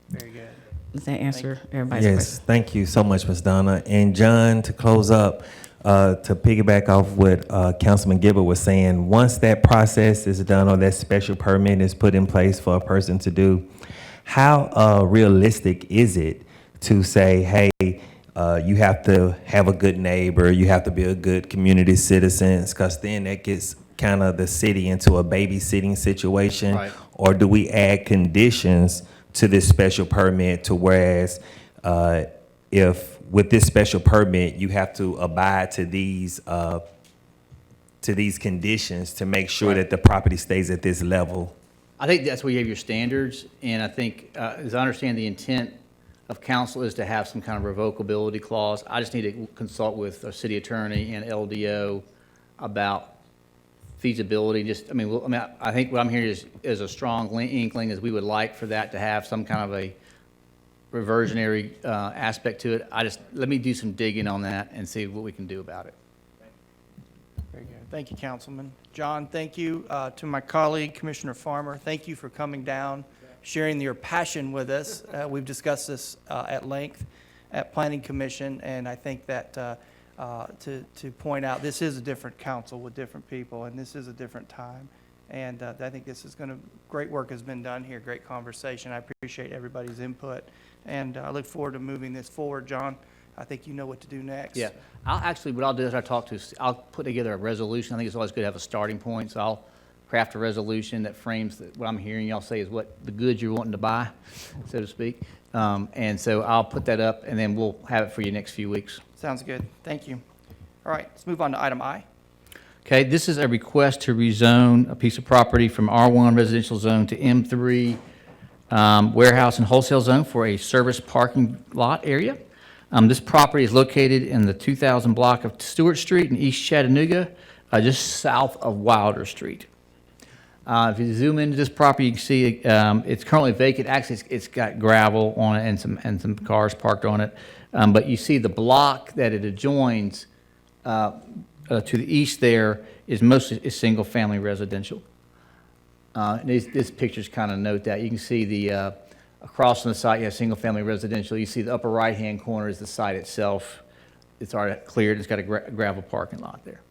Very good. Does that answer everybody's question? Yes, thank you so much, Ms. Donna. And John, to close up, to piggyback off what Councilman Gilbert was saying, once that process is done or that special permit is put in place for a person to do, how realistic is it to say, hey, you have to have a good neighbor, you have to be a good community citizen, because then that gets kind of the city into a babysitting situation? Right. Or do we add conditions to this special permit to whereas if with this special permit you have to abide to these conditions to make sure that the property stays at this level? I think that's where you have your standards, and I think, as I understand, the intent of council is to have some kind of revocability clause. I just need to consult with our city attorney and LDO about feasibility. I think what I'm hearing is a strong inkling is we would like for that to have some kind of a reversionary aspect to it. Let me do some digging on that and see what we can do about it. Very good. Thank you, Councilman. John, thank you to my colleague, Commissioner Farmer. Thank you for coming down, sharing your passion with us. We've discussed this at length at Planning Commission, and I think that to point out, this is a different council with different people, and this is a different time. And I think this is great work has been done here, great conversation. I appreciate everybody's input, and I look forward to moving this forward. John, I think you know what to do next. Yeah. What I'll do is I'll put together a resolution. I think it's always good to have a starting point, so I'll craft a resolution that frames what I'm hearing y'all say is what the goods you're wanting to buy, so to speak. And so I'll put that up, and then we'll have it for you next few weeks. Sounds good. Thank you. All right, let's move on to item I. Okay, this is a request to rezone a piece of property from R1 residential zone to M3 warehouse and wholesale zone for a service parking lot area. This property is located in the 2000 block of Stewart Street in East Chattanooga, just south of Wilder Street. If you zoom into this property, you can see it's currently vacant. Actually, it's got gravel on it and some cars parked on it. But you see the block that it adjoins to the east there is mostly single-family residential. This pictures kind of note that. You can see the across from the site, you have single-family residential. You see the upper right-hand corner is the site itself. It's already cleared. It's got a gravel parking lot there.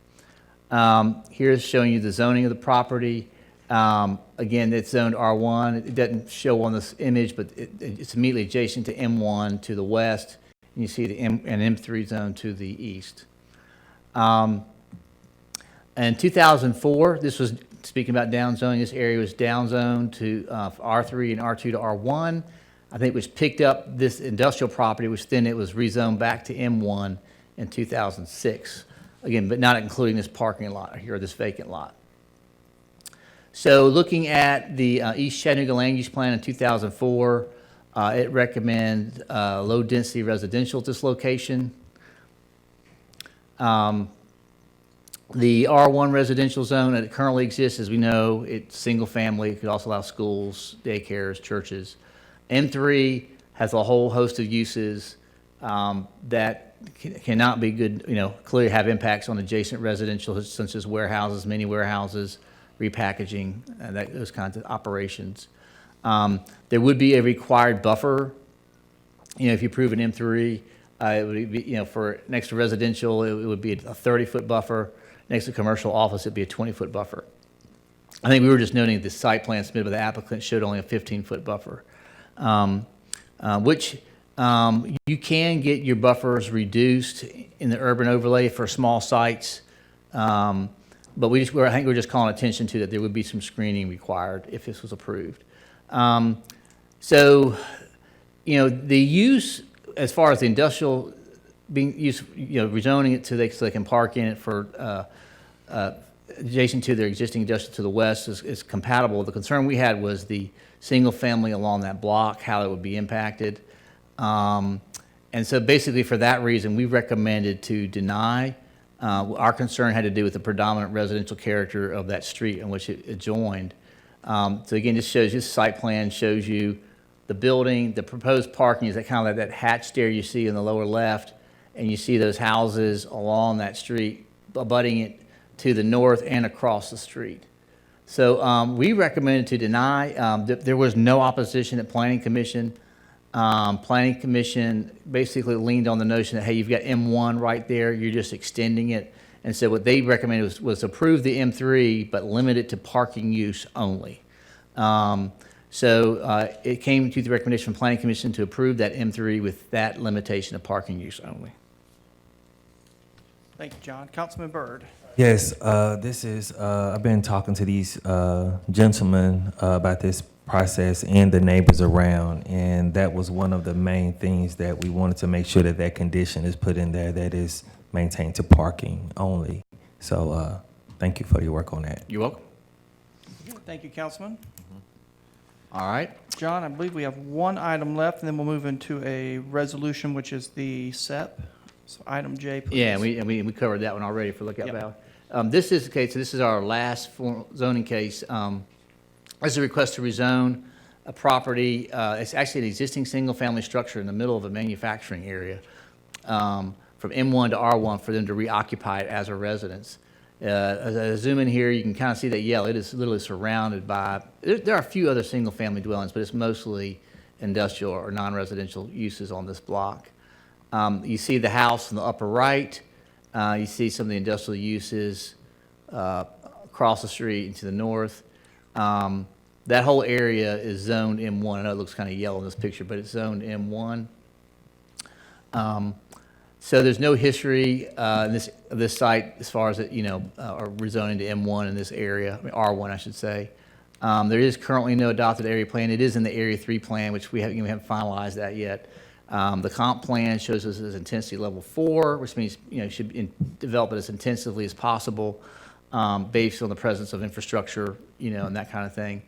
Here's showing you the zoning of the property. Again, it's zoned R1. It doesn't show on this image, but it's immediately adjacent to M1 to the west. And you see the M3 zone to the east. In 2004, this was, speaking about downzoning, this area was downzoned to R3 and R2 to R1. I think it was picked up, this industrial property, which then it was rezoned back to M1 in 2006. Again, but not including this parking lot here, this vacant lot. So looking at the East Chattanooga Land Use Plan in 2004, it recommends low-density residential at this location. The R1 residential zone that it currently exists, as we know, it's single-family. It could also allow schools, daycares, churches. M3 has a whole host of uses that cannot be good, clearly have impacts on adjacent residential, such as warehouses, mini warehouses, repackaging, those kinds of operations. There would be a required buffer. If you approve an M3, it would be, for next to residential, it would be a 30-foot buffer. Next to commercial office, it'd be a 20-foot buffer. I think we were just noting that the site plan submitted by the applicant showed only a 15-foot buffer, which you can get your buffers reduced in the urban overlay for small sites. But I think we're just calling attention to that there would be some screening required if this was approved. The use, as far as the industrial being used, rezoning it so they can park in it for adjacent to their existing industrial to the west is compatible. The concern we had was the single family along that block, how it would be impacted. And so basically for that reason, we recommended to deny. Our concern had to do with the predominant residential character of that street in which it adjoined. So again, this site plan shows you the building, the proposed parking is that kind of like that hatch stair you see in the lower left, and you see those houses along that street, abutting it to the north and across the street. So we recommended to deny. There was no opposition at Planning Commission. Planning Commission basically leaned on the notion that, hey, you've got M1 right there, you're just extending it. And so what they recommended was approve the M3, but limit it to parking use only. It came to the recommendation from Planning Commission to approve that M3 with that limitation of parking use only. Thank you, John. Councilman Byrd. Yes, I've been talking to these gentlemen about this process and the neighbors around, and that was one of the main things that we wanted to make sure that condition is put in there, that is maintained to parking only. So thank you for your work on that. You're welcome. Thank you, Councilman. All right. John, I believe we have one item left, and then we'll move into a resolution, which is the SEP. So item J, please. Yeah, we covered that one already for Lookout Valley. This is the case, so this is our last zoning case. This is a request to rezone a property. It's actually an existing single-family structure in the middle of a manufacturing area from M1 to R1 for them to reoccupy it as a residence. As I zoom in here, you can kind of see that yellow. It is literally surrounded by, there are a few other single-family dwellings, but it's mostly industrial or non-residential uses on this block. You see the house in the upper right. You see some of the industrial uses across the street and to the north. That whole area is zoned M1. I know it looks kind of yellow in this picture, but it's zoned M1. So there's no history in this site as far as or rezoning to M1 in this area, R1, I should say. There is currently no adopted area plan. It is in the Area 3 plan, which we haven't finalized that yet. The comp plan shows us as intensity level 4, which means should develop it as intensively as possible, based on the presence of infrastructure, and that kind of thing.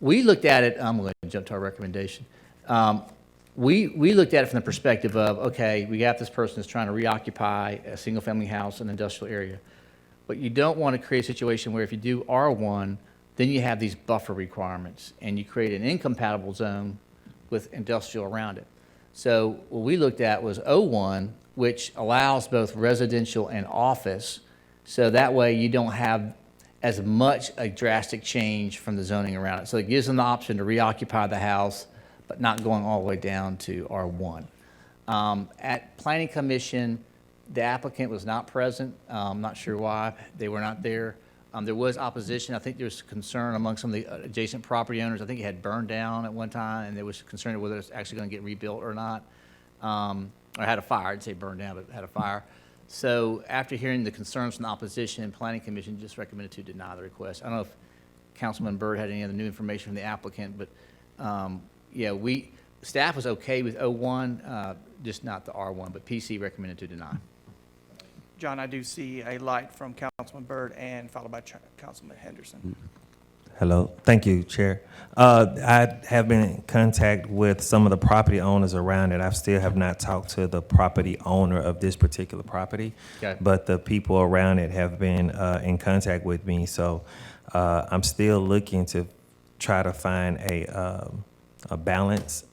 We looked at it. I'm going to jump to our recommendation. We looked at it from the perspective of, okay, we got this person that's trying to reoccupy a single-family house in an industrial area, but you don't want to create a situation where if you do R1, then you have these buffer requirements, and you create an incompatible zone with industrial around it. So what we looked at was O1, which allows both residential and office, so that way you don't have as much a drastic change from the zoning around it. So it gives them the option to reoccupy the house, but not going all the way down to R1. At Planning Commission, the applicant was not present. I'm not sure why. They were not there. There was opposition. I think there was concern among some of the adjacent property owners. I think it had burned down at one time, and there was concern whether it's actually going to get rebuilt or not. Or had a fire. I'd say burned down, but had a fire. So after hearing the concerns from the opposition, Planning Commission just recommended to deny the request. I don't know if Councilman Byrd had any other new information from the applicant, but yeah, Staff was okay with 01, just not the R1, but PC recommended to deny. John, I do see a light from Councilman Byrd and followed by Councilman Henderson. Hello, thank you, Chair. I have been in contact with some of the property owners around it. I still have not talked to the property owner of this particular property, Okay. but the people around it have been in contact with me. So I'm still looking to try to find a balance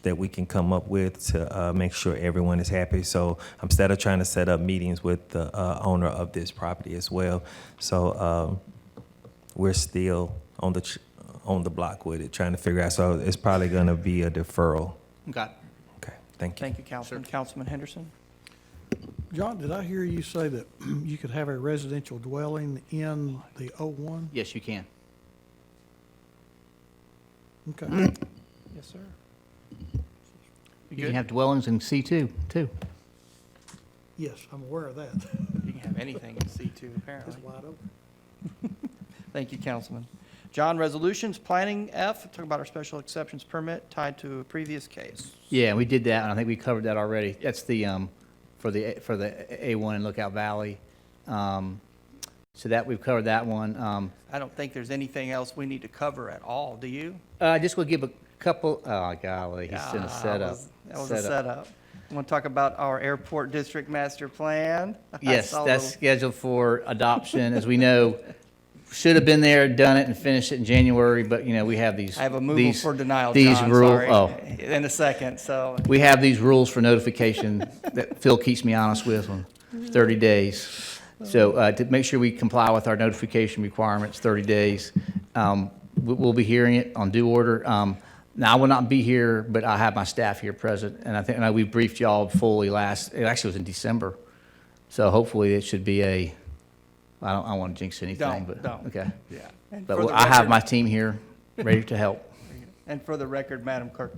that we can come up with to make sure everyone is happy. So instead of trying to set up meetings with the owner of this property as well. So we're still on the block with it, trying to figure out. So it's probably going to be a deferral. Okay. Okay, thank you. Thank you, Councilman. Councilman Henderson? John, did I hear you say that you could have a residential dwelling in the O1? Yes, you can. Okay. Yes, sir. You can have dwellings in C2, too. Yes, I'm aware of that. You can have anything in C2, apparently. It's wide open. Thank you, Councilman. John, resolutions, planning F, talk about our special exceptions permit tied to a previous case. Yeah, we did that, and I think we covered that already. That's the, for the A1 in Lookout Valley. So that, we've covered that one. I don't think there's anything else we need to cover at all, do you? I just will give a couple, oh golly, he's in a setup. That was a setup. Want to talk about our airport district master plan? Yes, that's scheduled for adoption. As we know, should have been there, done it, and finished it in January, but, you know, we have these. I have a move for denial, these John, rule- sorry, oh. in a second, so. We have these rules for notification that Phil keeps me honest with on 30 days. So to make sure we comply with our notification requirements, 30 days. We'll be hearing it on due order. Now, I will not be here, but I have my staff here present, and I know we briefed y'all fully it actually was in December. So hopefully it should be I don't want to jinx anything, but. Don't. Okay. Yeah. And But for the I have record- my team here ready to help. And for the record, Madam Clerk,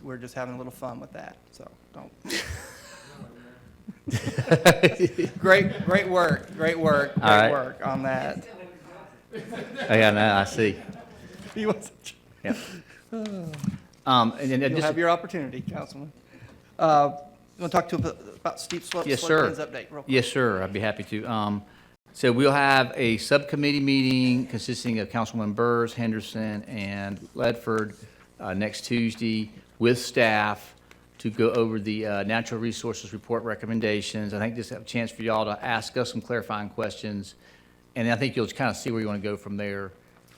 we're just having a little fun with that, so don't. Great work on that. Yeah, no, I see. He wasn't. Yeah. And then You'll just, have your opportunity, Councilman. You want to talk about steep slopes? yes, slope sir. plans update real quick? Yes, sir. I'd be happy to. So we'll have a subcommittee meeting consisting of Councilman Burrs, Henderson, and Ledford next Tuesday with staff to go over the natural resources report recommendations. I think just have a chance for y'all to ask us some clarifying questions, and I think you'll kind of see where you want to go from there.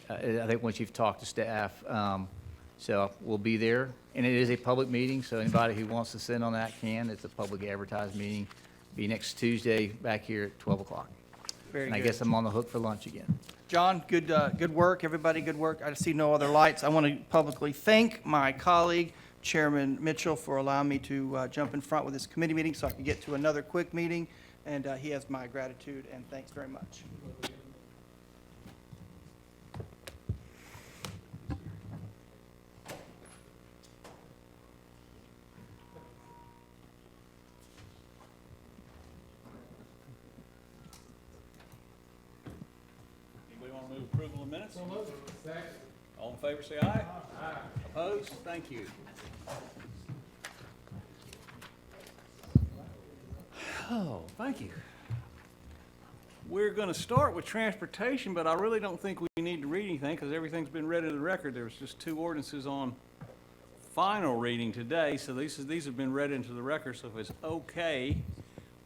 I think once you've talked to staff, so we'll be there, and it is a public meeting, so anybody who wants to sit on that can. It's a public advertised meeting. Be next Tuesday back here at 12 o'clock. Very And I good. guess I'm on the hook for lunch again. John, good work, everybody, good work. I see no other lights. I want to publicly thank my colleague, Chairman Mitchell, for allowing me to jump in front with this committee meeting so I could get to another quick meeting, and he has my gratitude and thanks very much. Anybody want to move approval of minutes? All in favor, say aye. Aye. Opposed? Thank you. Oh, thank you. We're going to start with transportation, but I really don't think we need to read anything because everything's been read into the record. There was just 2 ordinances on final reading today, so these have been read into the record, so if it's okay,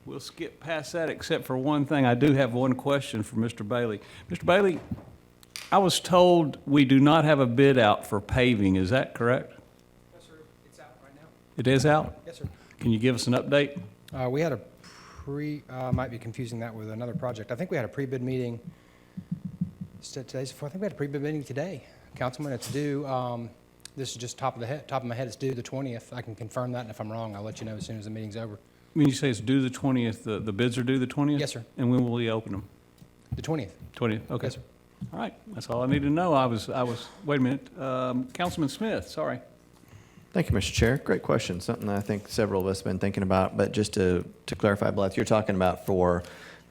we'll skip past that, except for one thing. I do have one question for Mr. Bailey. Mr. Bailey, I was told we do not have a bid out for paving. Is that correct? Yes, sir. It's out right now. It is out? Yes, sir. Can you give us an update? We had a might be confusing that with another project. I think we had a pre-bid meeting. Today's, I think we had a pre-bid meeting today. Councilman, it's due, this is just top of my head, it's due the 20th. I can confirm that, and if I'm wrong, I'll let you know as soon as the meeting's over. When you say it's due the 20th, the bids are due the 20th? Yes, sir. And when will we open them? The 20th. 20th, okay. Yes, sir. All right, that's all I need to know. Wait a minute, Councilman Smith, sorry. Thank you, Mr. Chair. Great question. Something that I think several of us have been thinking about. But just to clarify, Blythe, you're talking about for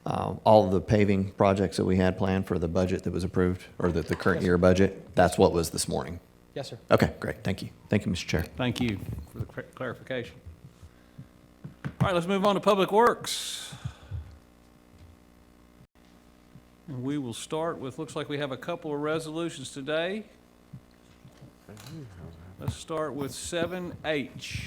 all of the paving projects that we had planned for the budget that was approved, or the current year budget. That's what was this morning. Yes, sir. Okay, great. Thank you. Thank you, Mr. Chair. Thank you for the clarification. All right, let's move on to Public Works. And we will start with, looks like we have a couple of resolutions today. Let's start with 7H.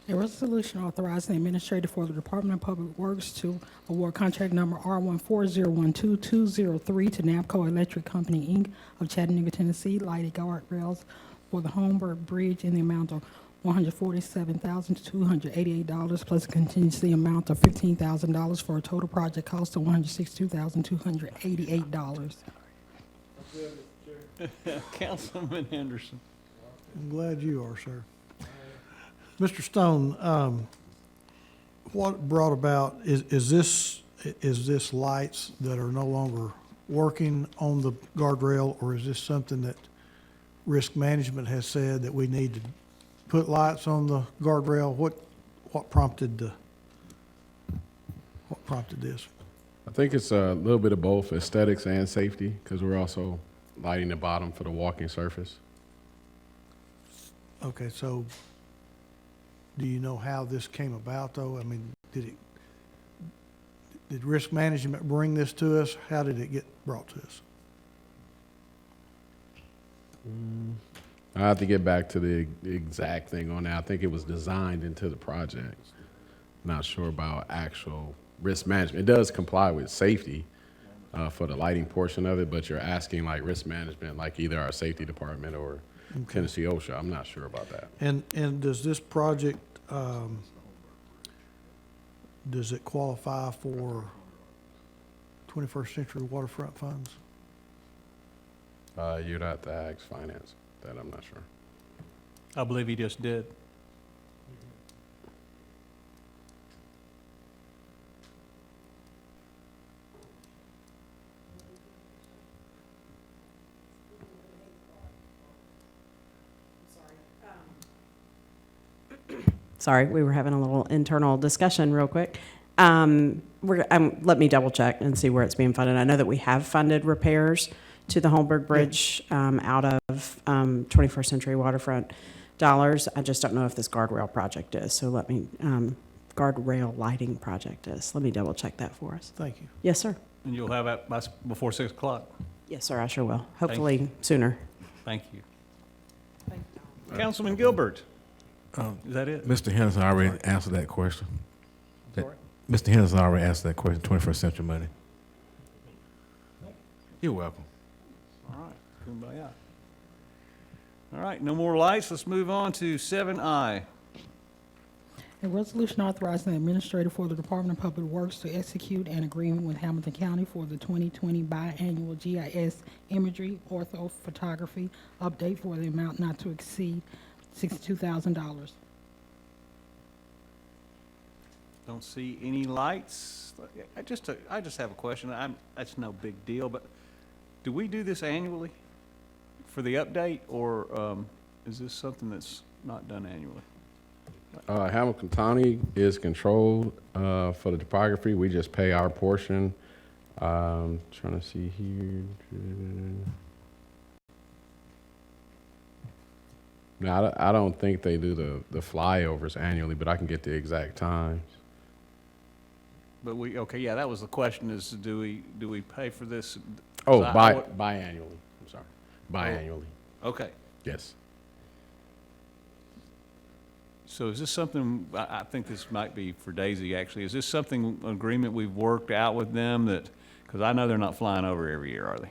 A resolution authorizing the administrator for the Department of Public Works to award contract number R14012-203 to NAPCO Electric Company, Inc. of Chattanooga, Tennessee, lighted guardrails for the Holmberg Bridge in the amount of $147,288 plus a contingency amount of $15,000 for a total project cost of $162,288. Councilman Henderson. I'm glad you are, sir. Mr. Stone, what brought about, is this lights that are no longer working on the guardrail, or is this something that risk management has said that we need to put lights on the guardrail? What prompted this? I think it's a little bit of both aesthetics and safety, because we're also lighting the bottom for the walking surface. Okay, so do you know how this came about, though? I mean, did risk management bring this to us? How did it get brought to us? I have to get back to the exact thing on that. I think it was designed into the project. Not sure about actual risk management. It does comply with safety for the lighting portion of it, but you're asking like risk management, like either our safety department or Tennessee OSHA. I'm not sure about that. And does this project, does it qualify for 21st Century Waterfront funds? You'd have to ask finance. That I'm not sure. I believe he just did. Sorry, we were having a little internal discussion real quick. Let me double check and see where it's being funded. I know that we have funded repairs to the Holmberg Bridge out of 21st Century Waterfront dollars. I just don't know if this guardrail project is. So let me, guardrail lighting project is. Let me double check that for us. Thank you. Yes, sir. And you'll have that before 6 o'clock. Yes, sir, I sure will. Hopefully sooner. Thank you. Councilman Gilbert. Is that it? Mr. Henderson already answered that question. Sorry? Mr. Henderson already answered that question, 21st century money. You're welcome. All right. Kumbaya. All right, no more lights. Let's move on to 7I. A resolution authorizing the administrator for the Department of Public Works to execute an agreement with Hamilton County for the 2020 biannual GIS imagery orthophotography update for the amount not to exceed $62,000. Don't see any lights. I just have a question. That's no big deal, but do we do this annually for the update, or is this something that's not done annually? Hamilton County is controlled for the topography. We just pay our portion. Trying to see here. No, I don't think they do the flyovers annually, but I can get the exact times. But that was the question: is do we pay for this? Oh, biannually. I'm sorry, biannually. Okay. Yes. So is this something? I think this might be for Daisy. Actually, is this something agreement we've worked out with them that? Because I know they're not flying over every year, are they?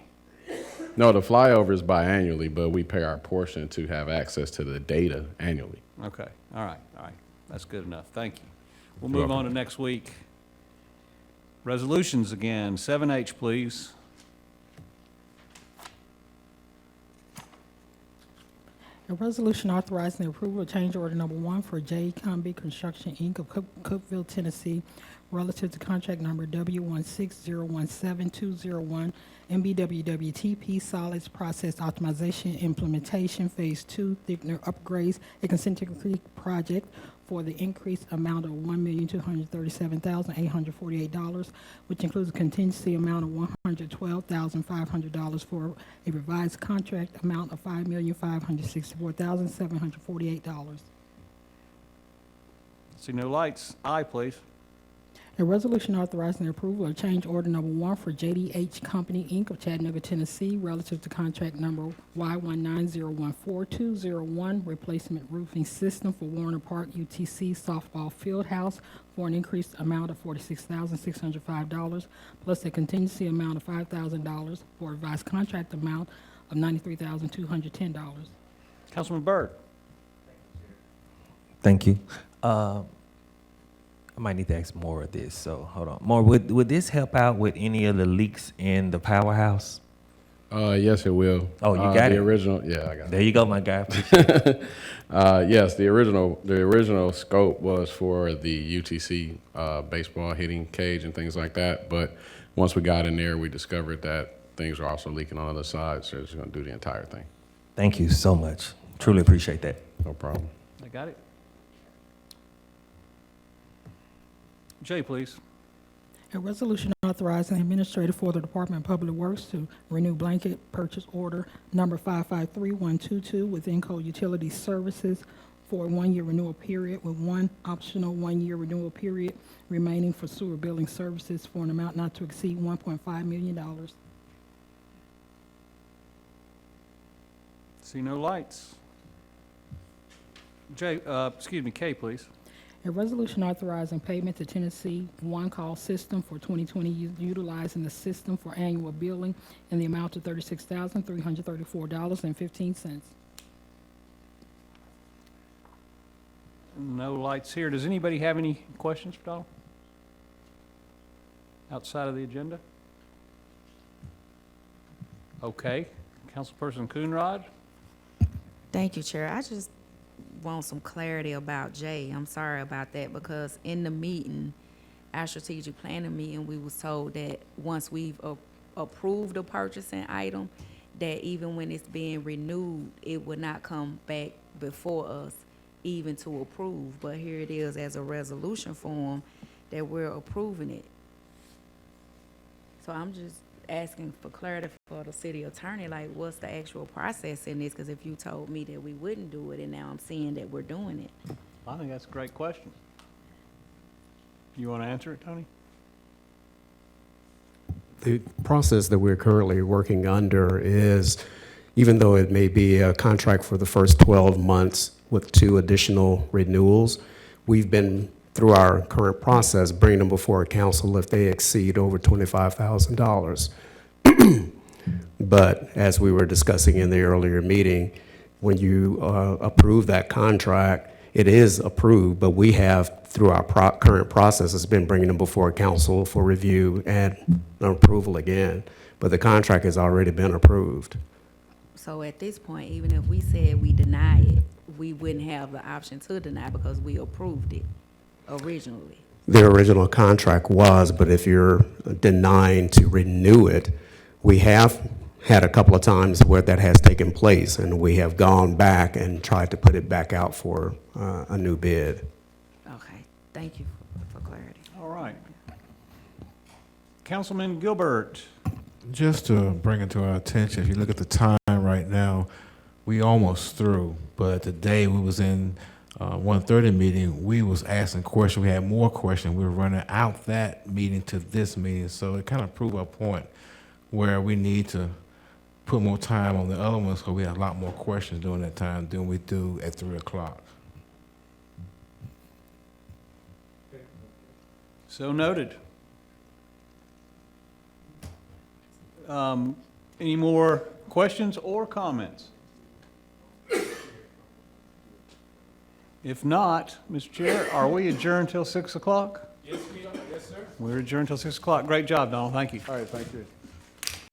No, the flyover is biannually, but we pay our portion to have access to the data annually. Okay. All right. That's good enough. Thank you. We'll You're move on welcome. to next week. Resolutions again. 7H, please. A resolution authorizing the approval of change order number 1 for J. Combi Construction, Inc. of Cookeville, Tennessee, relative to contract number W16017-201 MBWWTP Solids Process Optimization Implementation Phase 2 Thickener Upgrades, a consent decree project for the increased amount of $1,237,848, which includes a contingency amount of $112,500 for a revised contract amount of $5,564,748. See no lights. Aye, please. A resolution authorizing the approval of change order number 1 for JDH Company, Inc. of Chattanooga, Tennessee, relative to contract number Y19014-201, replacement roofing system for Warner Park UTC softball field house for an increased amount of $46,605, plus a contingency amount of $5,000 for a revised contract amount of $93,210. Councilman Byrd. Thank you. I might need to ask more of this, so hold on. More, would this help out with any of the leaks in the powerhouse? Yes, it will. Oh, you got the it? original, yeah, I got it. There you go, my guy. Yes, the original scope was for the UTC baseball hitting cage and things like that. But once we got in there, we discovered that things are also leaking on other sides, so it's going to do the entire thing. Thank you so much. Truly appreciate that. No problem. I got it. Jay, please. A resolution authorizing the administrator for the Department of Public Works to renew blanket purchase order number 553122 with Encode Utility Services for a one-year renewal period with one optional one-year renewal period remaining for sewer billing services for an amount not to exceed $1.5 million. See no lights. Jay, Kay, please. A resolution authorizing payment to Tennessee One Call System for 2020 utilizing the system for annual billing in the amount of $36,334.15. No lights here. Does anybody have any questions for Donald? Outside of the agenda? Okay. Councilperson Coonrod? Thank you, Chair. I just want some clarity about Jay. I'm sorry about that, because in the meeting, our strategic planning meeting, we was told that once we've approved a purchasing item, that even when it's being renewed, it would not come back before us even to approve. But here it is as a resolution form that we're approving it. So I'm just asking for clarity for the city attorney, like, what's the actual process in this? Because if you told me that we wouldn't do it, and now I'm seeing that we're doing it. I think that's a great question. You want to answer it, Tony? The process that we're currently working under is, even though it may be a contract for the first 12 months with 2 additional renewals, we've been, through our current process, bringing them before council if they exceed over $25,000. But as we were discussing in the earlier meeting, when you approve that contract, it is approved, but we have, through our current process, has been bringing them before council for review and approval again. But the contract has already been approved. So at this point, even if we said we deny it, we wouldn't have the option to deny because we approved it originally. The original contract was, but if you're denying to renew it, we have had a couple of times where that has taken place, and we have gone back and tried to put it back out for a new bid. Okay, thank you for clarity. All right. Councilman Gilbert. Just to bring it to our attention, if you look at the time right now, we almost through, but today we was in 1:30 meeting, we was asking questions, we had more questions, we were running out that meeting to this meeting, so it kind of proved our point where we need to put more time on the other ones, because we had a lot more questions during that time than we do at 3 o'clock. So noted. Any more questions or comments? If not, Mr. Chair, are we adjourned till 6 o'clock? Yes, we are. Yes, sir. We're adjourned till 6 o'clock. Great job, Donald. Thank you. All right, thank you.